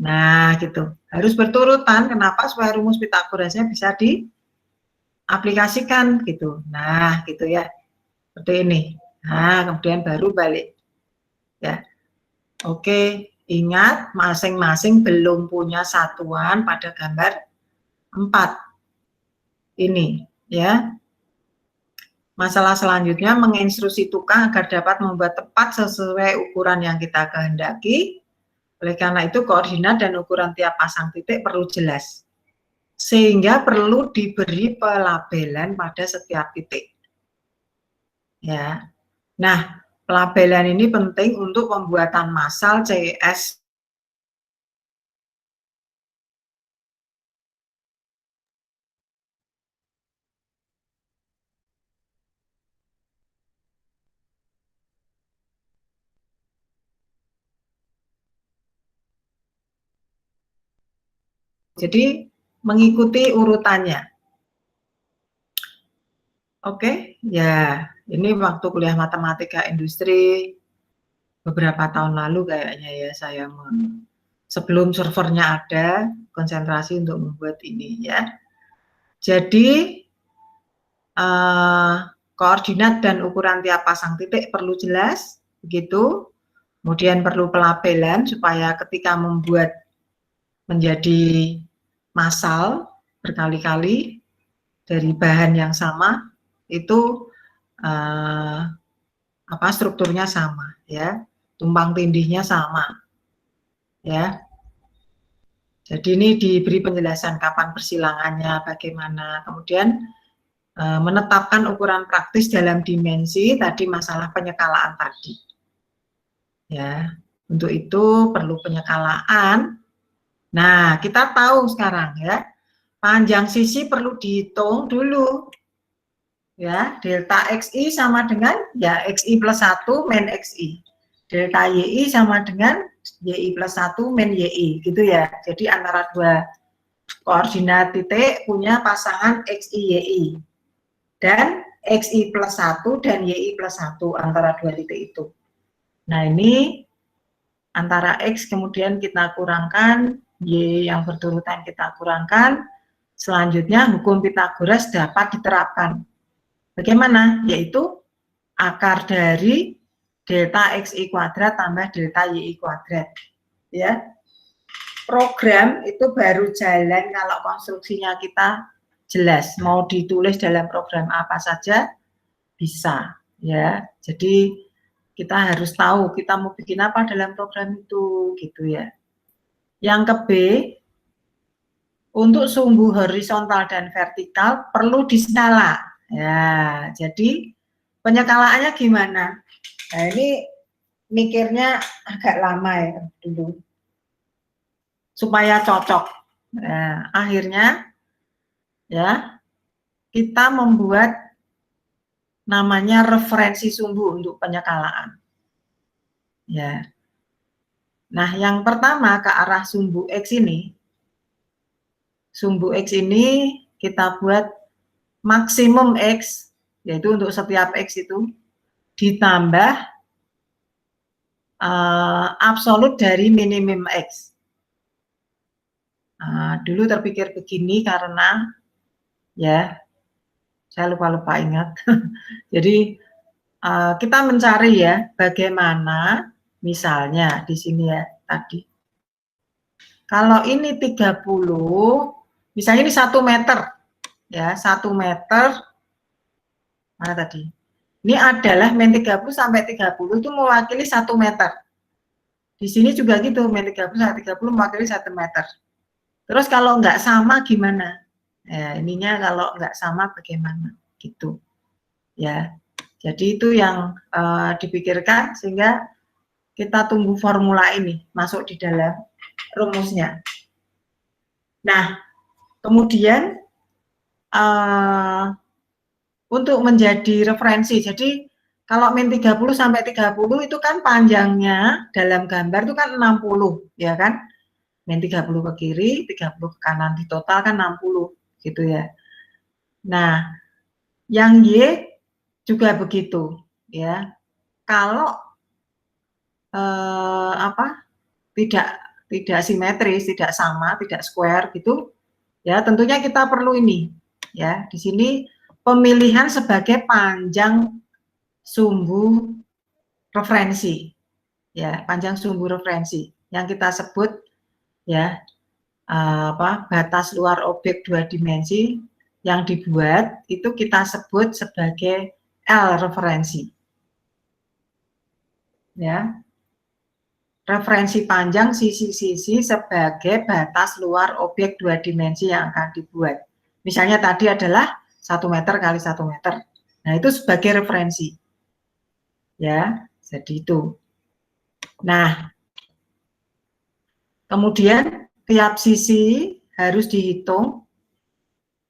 Nah, gitu. Harus berturutan. Kenapa? Supaya rumus Pitagorasnya bisa diaplikasikan gitu. Nah, gitu ya. Seperti ini. Nah, kemudian baru balik. Ya. Oke, ingat masing-masing belum punya satuan pada gambar 4. Ini, ya. Masalah selanjutnya menginstruksi tukang agar dapat membuat tepat sesuai ukuran yang kita kehendaki. Oleh karena itu koordinat dan ukuran tiap pasang titik perlu jelas. Sehingga perlu diberi pelabelan pada setiap titik. Ya. Nah, pelabelan ini penting untuk pembuatan massal CS. Jadi mengikuti urutannya. Oke, ya ini waktu kuliah matematika industri beberapa tahun lalu kayaknya ya saya sebelum servernya ada konsentrasi untuk membuat ini ya. Jadi koordinat dan ukuran tiap pasang titik perlu jelas, begitu. Kemudian perlu pelabelan supaya ketika membuat menjadi massal berkali-kali dari bahan yang sama itu strukturnya sama ya, tumpang tindihnya sama ya. Jadi ini diberi penjelasan kapan persilangannya, bagaimana, kemudian menetapkan ukuran praktis dalam dimensi tadi masalah penyekalaan tadi ya. Untuk itu perlu penyekalaan. Nah, kita tahu sekarang ya, panjang sisi perlu dihitung dulu ya. Delta XI sama dengan ya XI plus 1 min XI. Delta YI sama dengan YI plus 1 min YI gitu ya. Jadi antara dua koordinat titik punya pasangan XI YI. Dan XI plus 1 dan YI plus 1 antara dua titik itu. Nah, ini antara X kemudian kita kurangkan, Y yang berturutan kita kurangkan, selanjutnya hukum Pitagoras dapat diterapkan. Bagaimana? Yaitu akar dari delta XI kuadrat tambah delta YI kuadrat. Ya. Program itu baru jalan kalau konstruksinya kita jelas. Mau ditulis dalam program apa saja bisa. Ya. Jadi kita harus tahu kita mau bikin apa dalam program itu gitu ya. Yang ke B, untuk sumbu horizontal dan vertikal perlu diskala. Ya, jadi penyekalaannya gimana? Nah, ini mikirnya agak lama ya dulu. Supaya cocok. Nah, akhirnya ya kita membuat namanya referensi sumbu untuk penyekalaan. Ya. Nah, yang pertama ke arah sumbu X ini. Sumbu X ini kita buat maksimum X, yaitu untuk setiap X itu, ditambah absolut dari minimum X. Dulu terpikir begini karena, ya, saya lupa ingat. Jadi, kita mencari ya, bagaimana, misalnya di sini ya, tadi. Kalau ini 30, misalnya ini 1 meter, ya 1 meter, mana tadi? Ini adalah min 30 sampai 30 itu mewakili 1 meter. Di sini juga gitu, min 30 sampai 30 mewakili 1 meter. Terus kalau nggak sama gimana? Ya, ininya kalau nggak sama bagaimana? Gitu. Ya, jadi itu yang dipikirkan sehingga kita tunggu formula ini masuk di dalam rumusnya. Nah, kemudian untuk menjadi referensi, jadi kalau min 30 sampai 30 itu kan panjangnya dalam gambar itu kan 60, ya kan? Min 30 ke kiri, 30 ke kanan, di total kan 60, gitu ya. Nah, yang Y juga begitu, ya. Kalau tidak tidak simetris, tidak sama, tidak square gitu, ya tentunya kita perlu ini, ya di sini pemilihan sebagai panjang sumbu referensi, ya panjang sumbu referensi yang kita sebut ya batas luar objek 2 dimensi yang dibuat itu kita sebut sebagai L referensi, ya. Referensi panjang sisi-sisi sebagai batas luar objek 2 dimensi yang akan dibuat. Misalnya tadi adalah 1 meter kali 1 meter. Nah, itu sebagai referensi. Ya, jadi itu. Nah, kemudian tiap sisi harus dihitung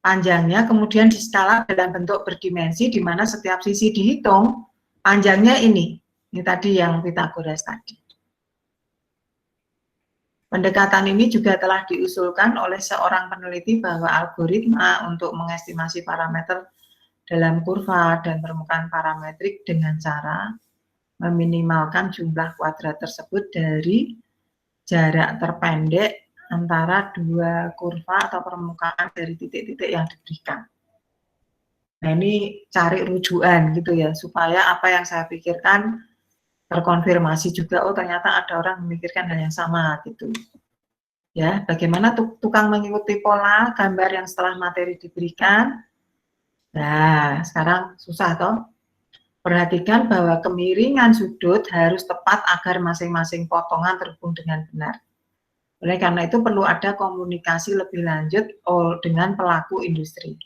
panjangnya, kemudian di skala dalam bentuk berdimensi, di mana setiap sisi dihitung panjangnya ini. Ini tadi yang Pythagoras tadi. Pendekatan ini juga telah diusulkan oleh seorang peneliti bahwa algoritma untuk mengestimasi parameter dalam kurva dan permukaan parametrik dengan cara meminimalkan jumlah kuadrat tersebut dari jarak terpendek antara dua kurva atau permukaan dari titik-titik yang diberikan. Nah, ini cari rujukan gitu ya, supaya apa yang saya pikirkan terkonfirmasi juga, oh ternyata ada orang memikirkan hal yang sama gitu. Ya, bagaimana tukang mengikuti pola gambar yang setelah materi diberikan. Nah, sekarang susah toh. Perhatikan bahwa kemiringan sudut harus tepat agar masing-masing potongan terhubung dengan benar. Oleh karena itu perlu ada komunikasi lebih lanjut dengan pelaku industri.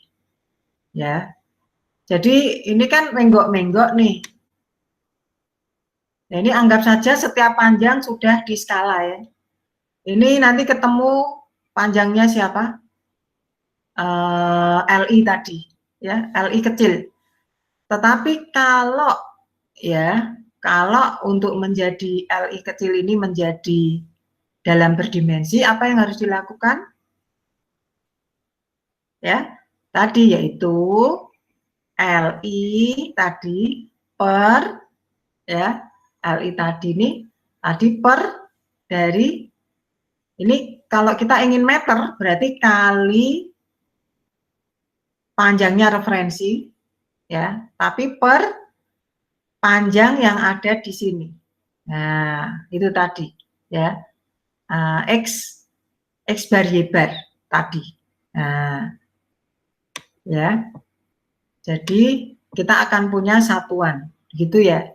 Ya. Jadi ini kan menggok-menggok nih. Nah, ini anggap saja setiap panjang sudah di skala ya. Ini nanti ketemu panjangnya siapa? LI tadi, ya, LI kecil. Tetapi kalau untuk menjadi LI kecil ini menjadi dalam berdimensi, apa yang harus dilakukan? Ya, tadi yaitu LI tadi per ya. LI tadi ini tadi per dari ini kalau kita ingin meter berarti kali panjangnya referensi ya, tapi per panjang yang ada di sini. Nah, itu tadi ya. X bar Y bar tadi. Nah, ya. Jadi kita akan punya satuan, gitu ya.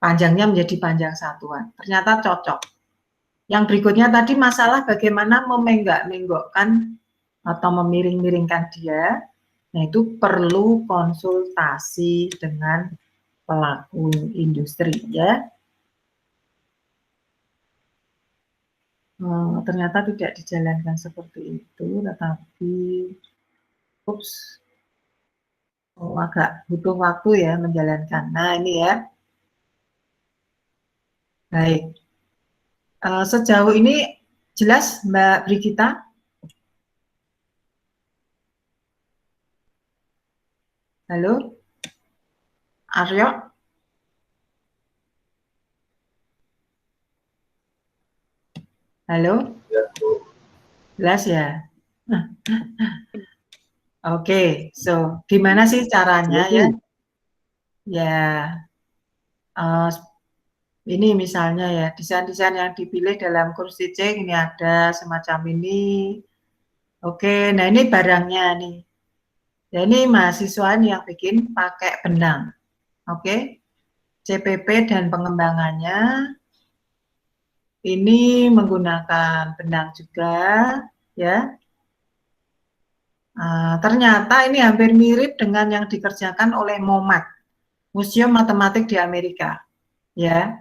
Panjangnya menjadi panjang satuan. Ternyata cocok. Yang berikutnya tadi masalah bagaimana memenggak-menggokkan atau memiring-miringkan dia. Nah, itu perlu konsultasi dengan pelaku industri ya. Ternyata tidak dijalankan seperti itu, tetapi agak butuh waktu ya menjalankan. Nah, ini ya. Baik, sejauh ini jelas Mbak Brigita? Halo? Aryo? Halo? Jelas ya? Oke, so gimana sih caranya ya? Ya, ini misalnya ya, desain-desain yang dipilih dalam kurs teaching ini ada semacam ini. Oke, nah ini barangnya nih. Ya ini mahasiswa ini yang bikin pakai benang. Oke, CPP dan pengembangannya ini menggunakan benang juga, ya. Ternyata ini hampir mirip dengan yang dikerjakan oleh MoMA, Museum Matematik di Amerika, ya.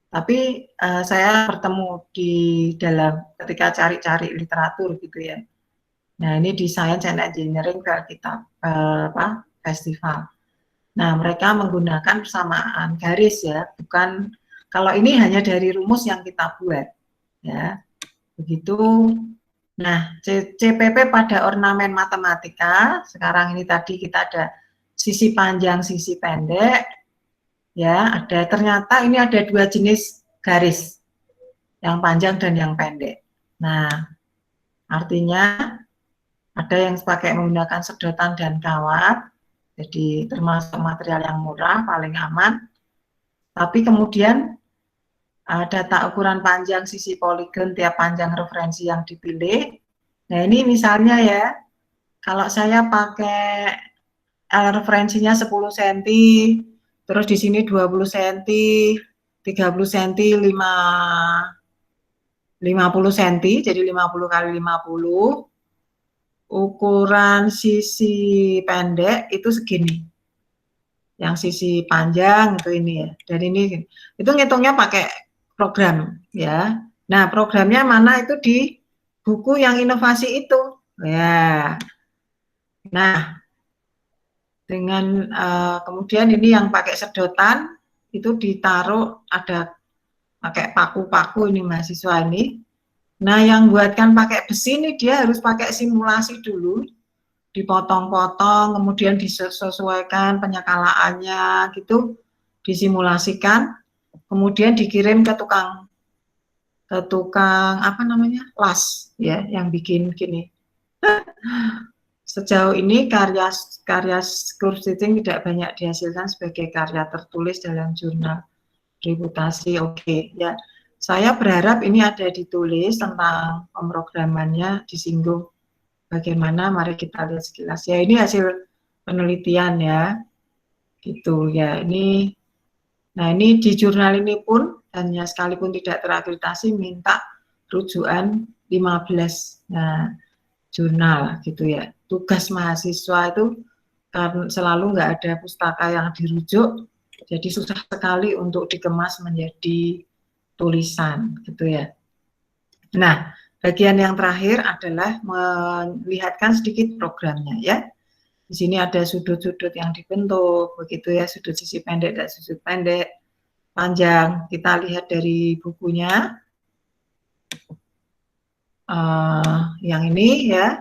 Tapi saya bertemu di dalam ketika cari-cari literatur gitu ya. Nah ini di Science and Engineering kita festival. Nah mereka menggunakan persamaan garis ya, bukan kalau ini hanya dari rumus yang kita buat ya, begitu. Nah CPP pada ornamen matematika sekarang ini tadi kita ada sisi panjang, sisi pendek. Ya, ternyata ini ada dua jenis garis. yang panjang dan yang pendek. Nah, artinya ada yang pakai menggunakan sedotan dan kawat, jadi termasuk material yang murah, paling aman. Tapi kemudian data ukuran panjang sisi poligon tiap panjang referensi yang dipilih. Nah, ini misalnya ya, kalau saya pakai referensinya 10 cm, terus di sini 20 cm, 30 cm, 50 cm, jadi 50 kali 50. Ukuran sisi pendek itu segini. Yang sisi panjang itu ini ya. Dan ini itu ngitungnya pakai program ya. Nah, programnya mana itu di buku yang inovasi itu. Ya. Nah, dengan kemudian ini yang pakai sedotan itu ditaruh, ada pakai paku-paku ini mahasiswa ini. Nah, yang buatkan pakai besi ini dia harus pakai simulasi dulu, dipotong-potong, kemudian disesuaikan penyekalaannya gitu, disimulasikan, kemudian dikirim ke tukang apa namanya, las ya, yang bikin gini. Sejauh ini karya curve stitching tidak banyak dihasilkan sebagai karya tertulis dalam jurnal reputasi. Oke, ya. Saya berharap ini ada ditulis tentang pemrogramannya, disinggung bagaimana, mari kita lihat sekilas. Ya, ini hasil penelitian ya. Gitu ya. Nah, ini di jurnal ini pun hanya sekalipun tidak terakreditasi minta rujukan 15. Nah, jurnal gitu ya. Tugas mahasiswa itu kan selalu nggak ada pustaka yang dirujuk, jadi susah sekali untuk dikemas menjadi tulisan gitu ya. Nah, bagian yang terakhir adalah melihatkan sedikit programnya ya. Di sini ada sudut-sudut yang dibentuk begitu ya, sudut sisi pendek dan sudut pendek panjang. Kita lihat dari bukunya. Yang ini ya,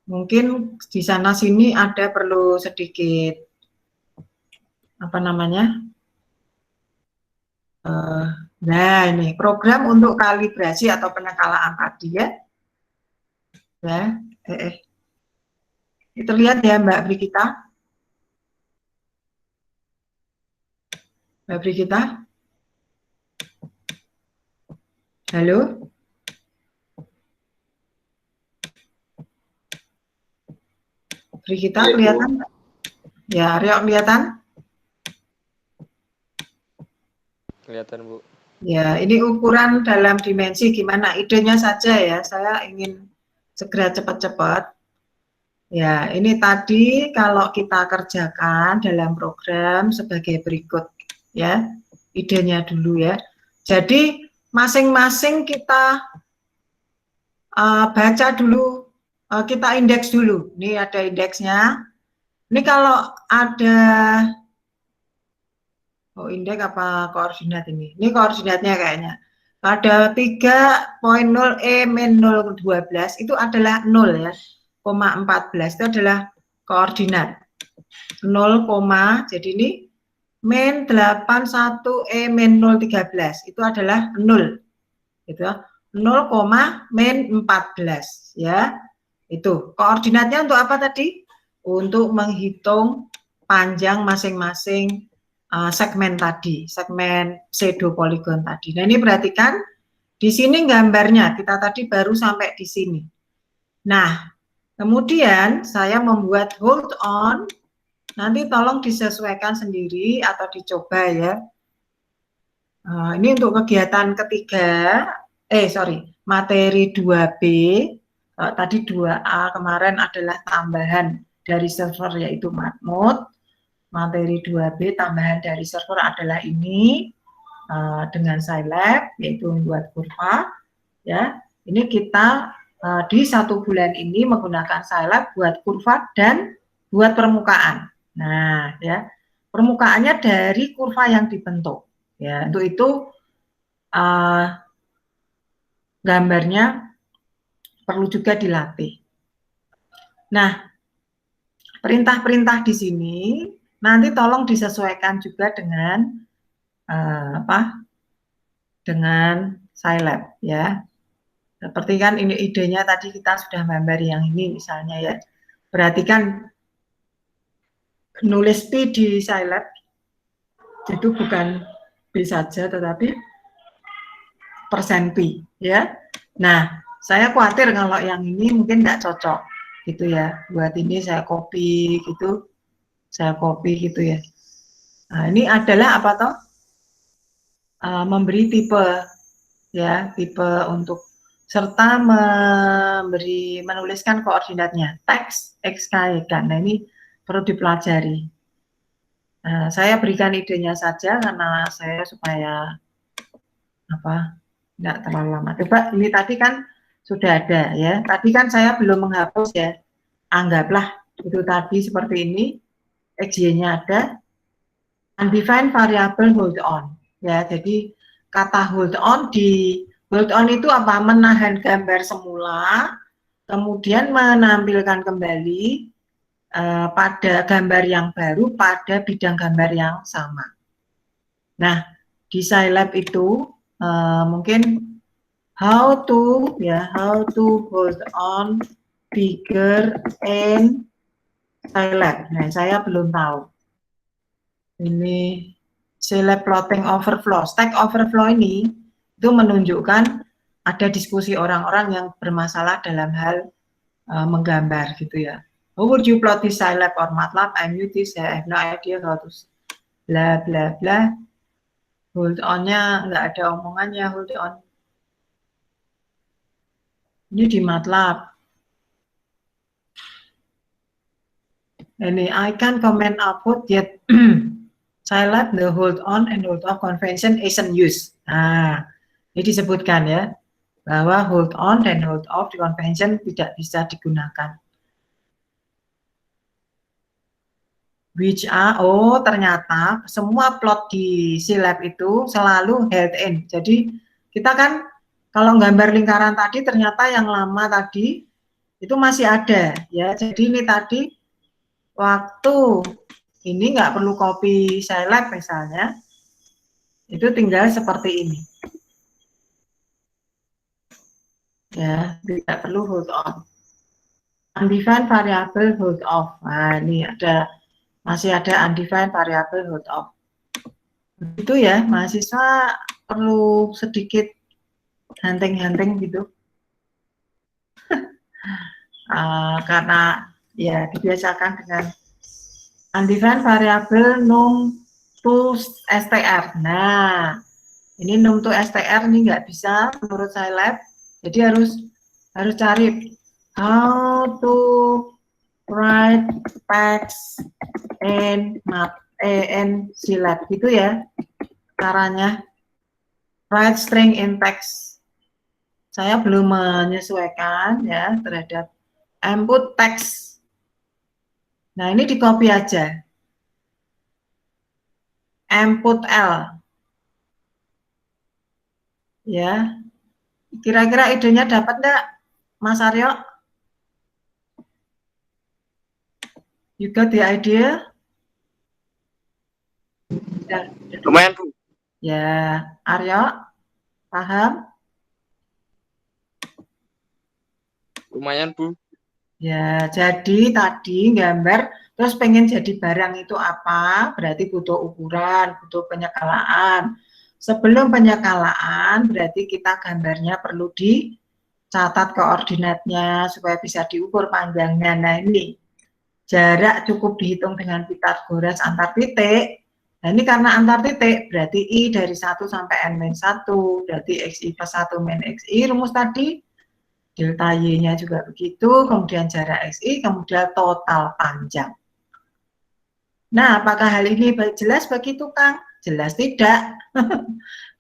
mungkin di sana sini ada perlu sedikit apa namanya, nah ini program untuk kalibrasi atau penekalaan tadi ya, terlihat ya Mbak Brigita, halo, Brigita kelihatan? Ya, Rio kelihatan? Kelihatan, Bu. Ya, ini ukuran dalam dimensi gimana? Idenya saja ya, saya ingin segera cepat-cepat. Ya, ini tadi kalau kita kerjakan dalam program sebagai berikut ya, idenya dulu ya. Jadi masing-masing kita baca dulu, kita indeks dulu. Ini ada indeksnya. Ini kalau ada indeks apa koordinat ini? Ini koordinatnya kayaknya. Ada 3.0 E-012 itu adalah 0 ya. 0,14 itu adalah koordinat. 0, jadi ini min 81 E-013 itu adalah 0. Gitu. 0, min 14 ya. Itu koordinatnya untuk apa tadi? Untuk menghitung panjang masing-masing segmen tadi, segmen pseudo poligon tadi. Nah, ini perhatikan di sini gambarnya, kita tadi baru sampai di sini. Nah, kemudian saya membuat hold on, nanti tolong disesuaikan sendiri atau dicoba ya. Ini untuk kegiatan ketiga, materi 2B, tadi 2A kemarin adalah tambahan dari server yaitu Matmut. Materi 2B tambahan dari server adalah ini dengan Scilab, yaitu membuat kurva ya. Ini kita di 1 bulan ini menggunakan Scilab buat kurva dan buat permukaan. Nah ya, permukaannya dari kurva yang dibentuk ya. Untuk itu gambarnya perlu juga dilatih. Nah, perintah-perintah di sini nanti tolong disesuaikan juga dengan dengan Scilab ya. Seperti kan ini idenya tadi kita sudah gambar yang ini misalnya ya. Perhatikan nulis P di Scilab itu bukan P saja tetapi persen P ya. Nah, saya khawatir kalau yang ini mungkin nggak cocok gitu ya. Buat ini saya copy gitu. Saya copy gitu ya. Nah, ini adalah apa toh? Memberi tipe ya, tipe untuk serta menuliskan koordinatnya, teks, x, y, kan. Nah, ini perlu dipelajari. Nah, saya berikan idenya saja karena saya supaya apa, tidak terlalu lama. Coba ini tadi kan sudah ada ya. Tadi kan saya belum menghapus ya. Anggaplah itu tadi seperti ini, xy-nya ada, undefined variable hold on. Ya, jadi kata hold on itu apa? Menahan gambar semula, kemudian menampilkan kembali pada gambar yang baru pada bidang gambar yang sama. Nah, di Scilab itu mungkin how to hold on figure in Scilab. Nah, saya belum tahu. Ini Scilab plotting overflow. Stack overflow ini itu menunjukkan ada diskusi orang-orang yang bermasalah dalam hal menggambar gitu ya. How would you plot this Scilab or MATLAB? I'm new this, I have no idea how to bla bla bla. Hold on-nya nggak ada omongannya, hold on. Ini di MATLAB. Ini I can comment output yet Scilab the hold on and hold off convention isn't used. Nah, ini disebutkan ya bahwa hold on dan hold off di convention tidak bisa digunakan. Which are, ternyata semua plot di Scilab itu selalu held in. Jadi kita kan kalau gambar lingkaran tadi ternyata yang lama tadi itu masih ada ya. Jadi ini tadi waktu ini nggak perlu copy Scilab misalnya, itu tinggal seperti ini. Ya, tidak perlu hold on. Undefined variable hold off. Nah, ini masih ada undefined variable hold off. Itu ya, mahasiswa perlu sedikit hunting-hunting gitu. Karena ya dibiasakan dengan undefined variable num to str. Nah, ini num to str ini nggak bisa menurut Scilab. Jadi harus cari how to write text in Scilab gitu ya caranya. Write string in text. Saya belum menyesuaikan ya terhadap input text. Nah, ini di copy aja. Input L. Ya. Kira-kira idenya dapat enggak, Mas Aryo? You got the idea? Ya. Lumayan, Bu. Ya, Aryo, paham? Lumayan, Bu. Ya, jadi tadi gambar, terus pengen jadi barang itu apa? Berarti butuh ukuran, butuh penyekalaan. Sebelum penyekalaan, berarti kita gambarnya perlu dicatat koordinatnya supaya bisa diukur panjangnya. Nah, ini jarak cukup dihitung dengan Pythagoras antar titik. Nah, ini karena antar titik, berarti I dari 1 sampai N-1, berarti XI plus 1 min XI, rumus tadi, delta Y-nya juga begitu, kemudian jarak XI, kemudian total panjang. Nah, apakah hal ini jelas bagi tukang? Jelas tidak,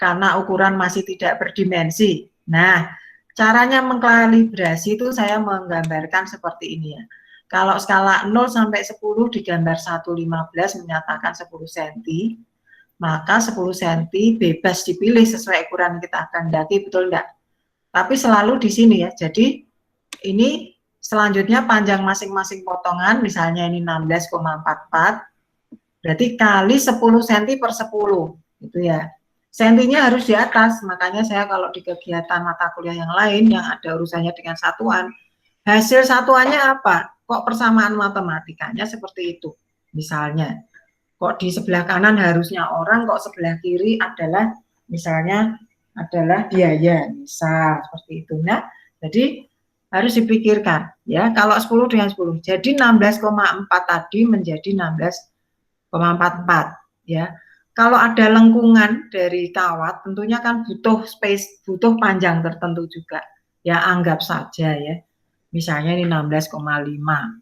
karena ukuran masih tidak berdimensi. Nah, caranya mengkalibrasi itu saya menggambarkan seperti ini ya. Kalau skala 0 sampai 10 digambar 1,15 menyatakan 10 cm, maka 10 cm bebas dipilih sesuai ukuran kita kehendaki, betul enggak? Tapi selalu di sini ya, jadi ini selanjutnya panjang masing-masing potongan, misalnya ini 16,44, berarti kali 10 cm per 10, gitu ya. Sentinya harus di atas, makanya saya kalau di kegiatan mata kuliah yang lain yang ada urusannya dengan satuan, hasil satuannya apa? Kok persamaan matematikanya seperti itu? Misalnya, kok di sebelah kanan harusnya orang, kok sebelah kiri adalah misalnya adalah biaya, misal seperti itu. Nah, jadi harus dipikirkan ya, kalau 10 dengan 10. Jadi 16,4 tadi menjadi 16,44 ya. Kalau ada lengkungan dari kawat, tentunya kan butuh space, butuh panjang tertentu juga. Ya, anggap saja ya. Misalnya ini 16,5.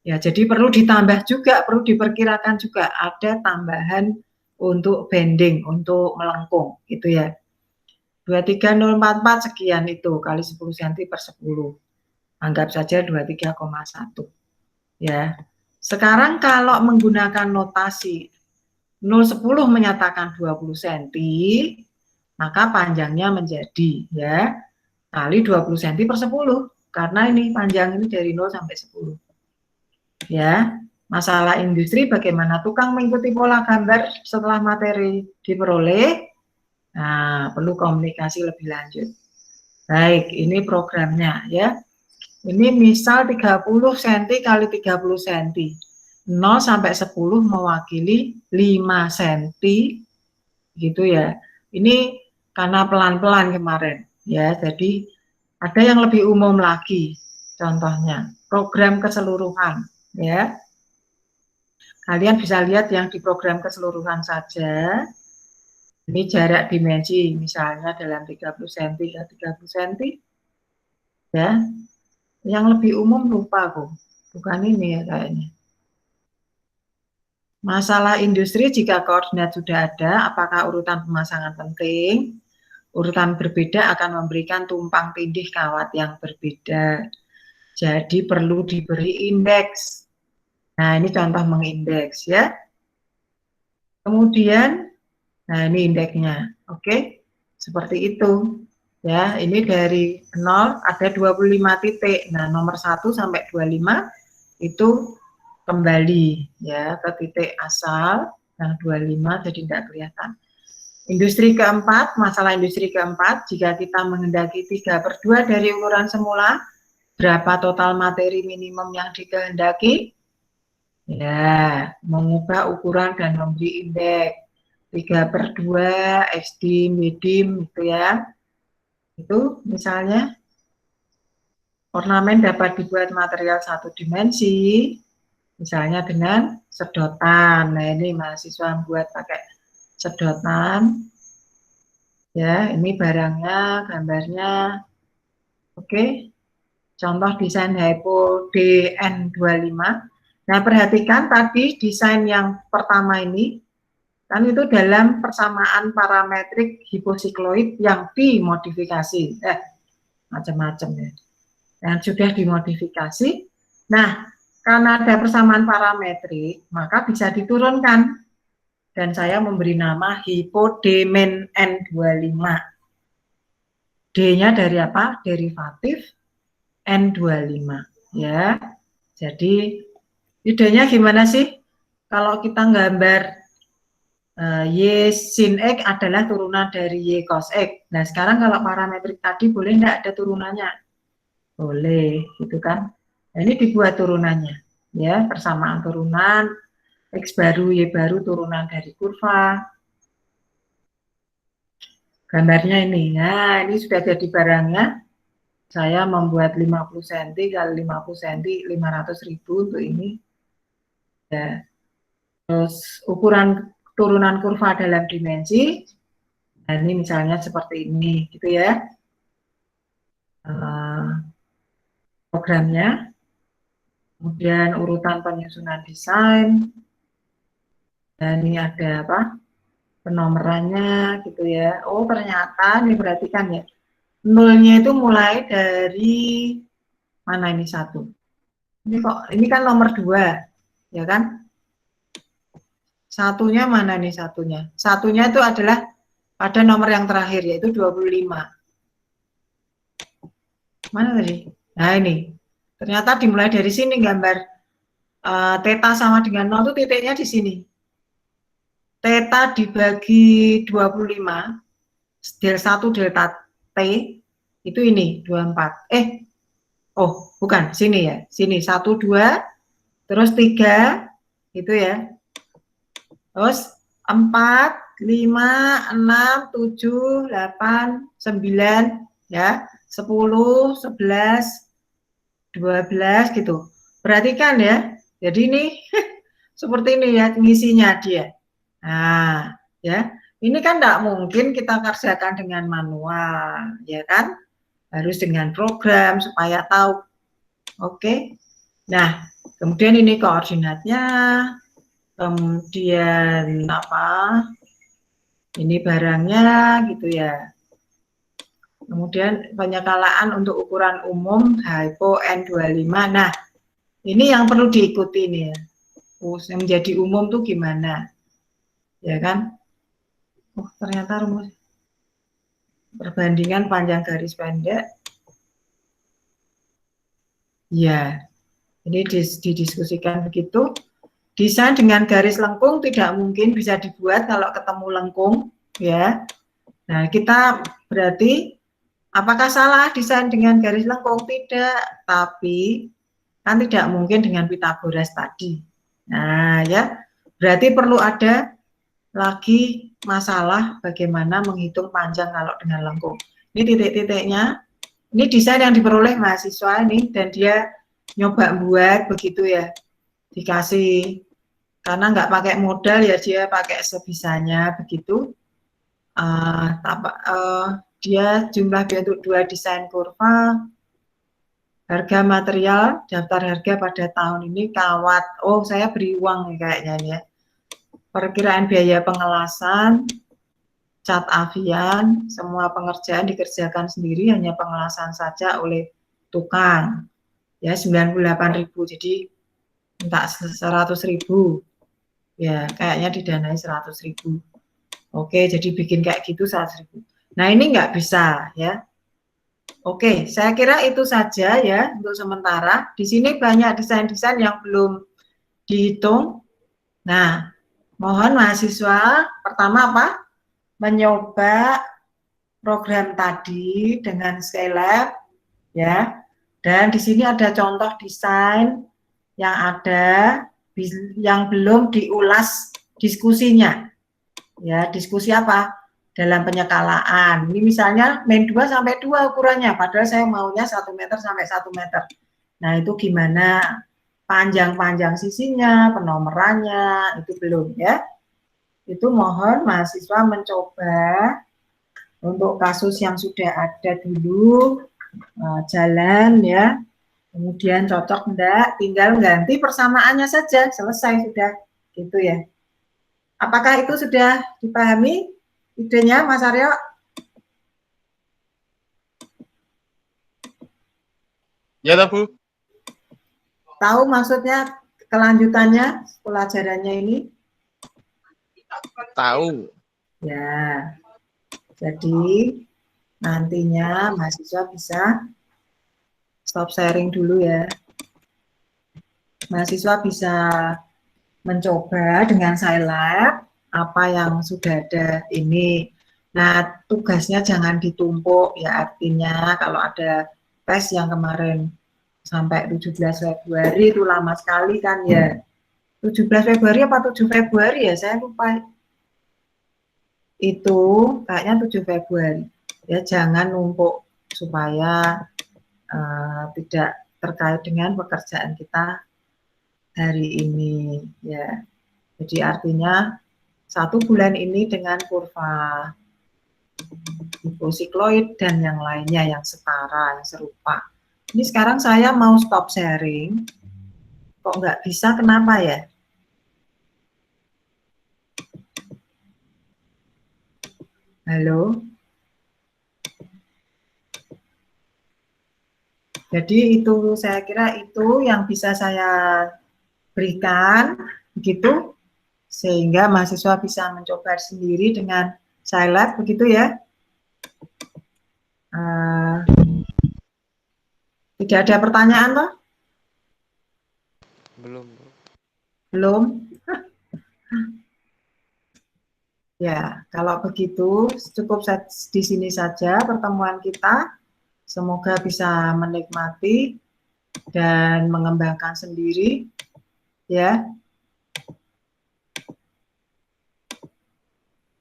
Ya, jadi perlu ditambah juga, perlu diperkirakan juga ada tambahan untuk bending, untuk melengkung, gitu ya. 23044 sekian itu kali 10 cm per 10. Anggap saja 23,1. Ya. Sekarang kalau menggunakan notasi 0,10 menyatakan 20 cm, maka panjangnya menjadi ya kali 20 cm per 10. Karena ini panjang ini dari 0 sampai 10. Ya, masalah industri bagaimana tukang mengikuti pola gambar setelah materi diperoleh. Nah, perlu komunikasi lebih lanjut. Baik, ini programnya ya. Ini misal 30 cm kali 30 cm. 0 sampai 10 mewakili 5 cm gitu ya. Ini karena pelan-pelan kemarin ya. Jadi ada yang lebih umum lagi. Contohnya program keseluruhan ya. Kalian bisa lihat yang di program keseluruhan saja. Ini jarak dimensi misalnya dalam 30 cm ke 30 cm ya. Yang lebih umum lupa kok. Bukan ini ya kayaknya. Masalah industri jika koordinat sudah ada, apakah urutan pemasangan penting? Urutan berbeda akan memberikan tumpang tindih kawat yang berbeda. Jadi perlu diberi indeks. Nah, ini contoh mengindeks ya. Kemudian, nah ini indeksnya. Oke, seperti itu. Ya, ini dari 0 ada 25 titik. Nah, nomor 1 sampai 25 itu kembali ya ke titik asal, yang 25 jadi tidak kelihatan. Industri keempat, masalah industri keempat, jika kita menghendaki 3/2 dari ukuran semula, berapa total materi minimum yang dikehendaki? Ya, mengubah ukuran dan memberi indeks 3/2 SD medium gitu ya. Itu misalnya ornamen dapat dibuat material satu dimensi, misalnya dengan sedotan. Nah, ini mahasiswa buat pakai sedotan. Ya, ini barangnya, gambarnya. Oke. Contoh desain hypo DN25. Nah, perhatikan tadi desain yang pertama ini kan itu dalam persamaan parametrik hiposikloid yang dimodifikasi. Macam-macam ya. Yang sudah dimodifikasi. Nah, karena ada persamaan parametrik, maka bisa diturunkan. Dan saya memberi nama hipodemen N25. D-nya dari apa? Derivatif N25. Ya. Jadi, idenya gimana sih? Kalau kita gambar Y sin X adalah turunan dari Y cos X. Nah, sekarang kalau parametrik tadi boleh enggak ada turunannya? Boleh, gitu kan? Nah, ini dibuat turunannya. Ya, persamaan turunan X baru, Y baru turunan dari kurva. Gambarnya ini. Nah, ini sudah jadi barangnya. Saya membuat 50 cm kali 50 cm 500.000 untuk ini. Ya. Terus ukuran turunan kurva dalam dimensi. Nah, ini misalnya seperti ini, gitu ya. Programnya. Kemudian urutan penyusunan desain. Dan ini ada apa? Penomorannya gitu ya. Oh, ternyata ini perhatikan ya. Nolnya itu mulai dari mana ini satu. Ini kok ini kan nomor 2, ya kan? Satunya mana nih satunya? Satunya itu adalah pada nomor yang terakhir yaitu 25. Mana tadi? Nah, ini. Ternyata dimulai dari sini gambar theta sama dengan 0 itu titiknya di sini. Theta dibagi 25, del 1 delta T, itu ini, 24. Oh, bukan, sini ya. Sini, 1, 2, terus 3, gitu ya. Terus 4, 5, 6, 7, 8, 9, ya. 10, 11, 12, gitu. Perhatikan ya. Jadi ini seperti ini ya ngisinya dia. Nah, ya. Ini kan tidak mungkin kita kerjakan dengan manual, ya kan? Harus dengan program supaya tahu. Oke. Nah, kemudian ini koordinatnya, kemudian apa? Ini barangnya gitu ya. Kemudian penyekalaan untuk ukuran umum hypo N25. Nah, ini yang perlu diikuti nih ya. Yang menjadi umum tuh gimana? Ya kan? Oh, ternyata rumus perbandingan panjang garis pendek. Ya, ini didiskusikan begitu. Desain dengan garis lengkung tidak mungkin bisa dibuat kalau ketemu lengkung, ya. Nah, kita berarti apakah salah desain dengan garis lengkung? Tidak, tapi kan tidak mungkin dengan Pitagoras tadi. Nah, ya, berarti perlu ada lagi masalah bagaimana menghitung panjang kalau dengan lengkung. Ini titik-titiknya. Ini desain yang diperoleh mahasiswa ini, dan dia nyoba buat begitu ya, dikasih, karena nggak pakai modal ya, dia pakai sebisanya begitu. Dia jumlah bentuk 2 desain kurva, harga material, daftar harga pada tahun ini kawat. Oh, saya beri uang nih kayaknya ya. Perkiraan biaya pengelasan, cat Avian, semua pengerjaan dikerjakan sendiri, hanya pengelasan saja oleh tukang. Ya, 98.000, jadi minta 100.000. Ya, kayaknya didanai 100.000. Oke, jadi bikin kayak gitu 100.000. Nah, ini nggak bisa ya. Oke, saya kira itu saja ya untuk sementara. Di sini banyak desain-desain yang belum dihitung. Nah, mohon mahasiswa pertama apa? Mencoba program tadi dengan Skylab ya. Dan di sini ada contoh desain yang ada yang belum diulas diskusinya. Ya, diskusi apa? Dalam penyekalaan. Ini misalnya min 2 sampai 2 ukurannya, padahal saya maunya 1 meter sampai 1 meter. Nah, itu gimana? Panjang-panjang sisinya, penomorannya, itu belum ya. Itu mohon mahasiswa mencoba untuk kasus yang sudah ada dulu, jalan ya. Kemudian cocok enggak, tinggal ganti persamaannya saja, selesai sudah. Gitu ya. Apakah itu sudah dipahami idenya, Mas Aryo? Ya, toh, Bu. Tahu maksudnya kelanjutannya pelajarannya ini? Tahu. Ya, jadi nantinya mahasiswa bisa stop sharing dulu ya. Mahasiswa bisa mencoba dengan Scilab apa yang sudah ada ini. Nah, tugasnya jangan ditumpuk ya, artinya kalau ada tes yang kemarin sampai 17 Februari itu lama sekali kan ya. 17 Februari apa 7 Februari ya, saya lupa. Itu kayaknya 7 Februari. Ya, jangan numpuk supaya tidak terkait dengan pekerjaan kita hari ini ya. Jadi artinya 1 bulan ini dengan kurva hiposikloid dan yang lainnya yang setara, yang serupa. Ini sekarang saya mau stop sharing, kok nggak bisa, kenapa ya? Halo? Jadi itu saya kira itu yang bisa saya berikan, begitu, sehingga mahasiswa bisa mencoba sendiri dengan Scilab, begitu ya. Tidak ada pertanyaan toh? Belum, Bu. Belum? Ya, kalau begitu cukup di sini saja pertemuan kita. Semoga bisa menikmati dan mengembangkan sendiri, ya.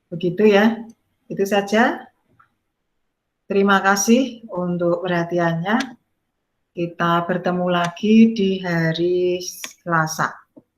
Begitu ya. Itu saja. Terima kasih untuk perhatiannya. Kita bertemu lagi di hari Selasa.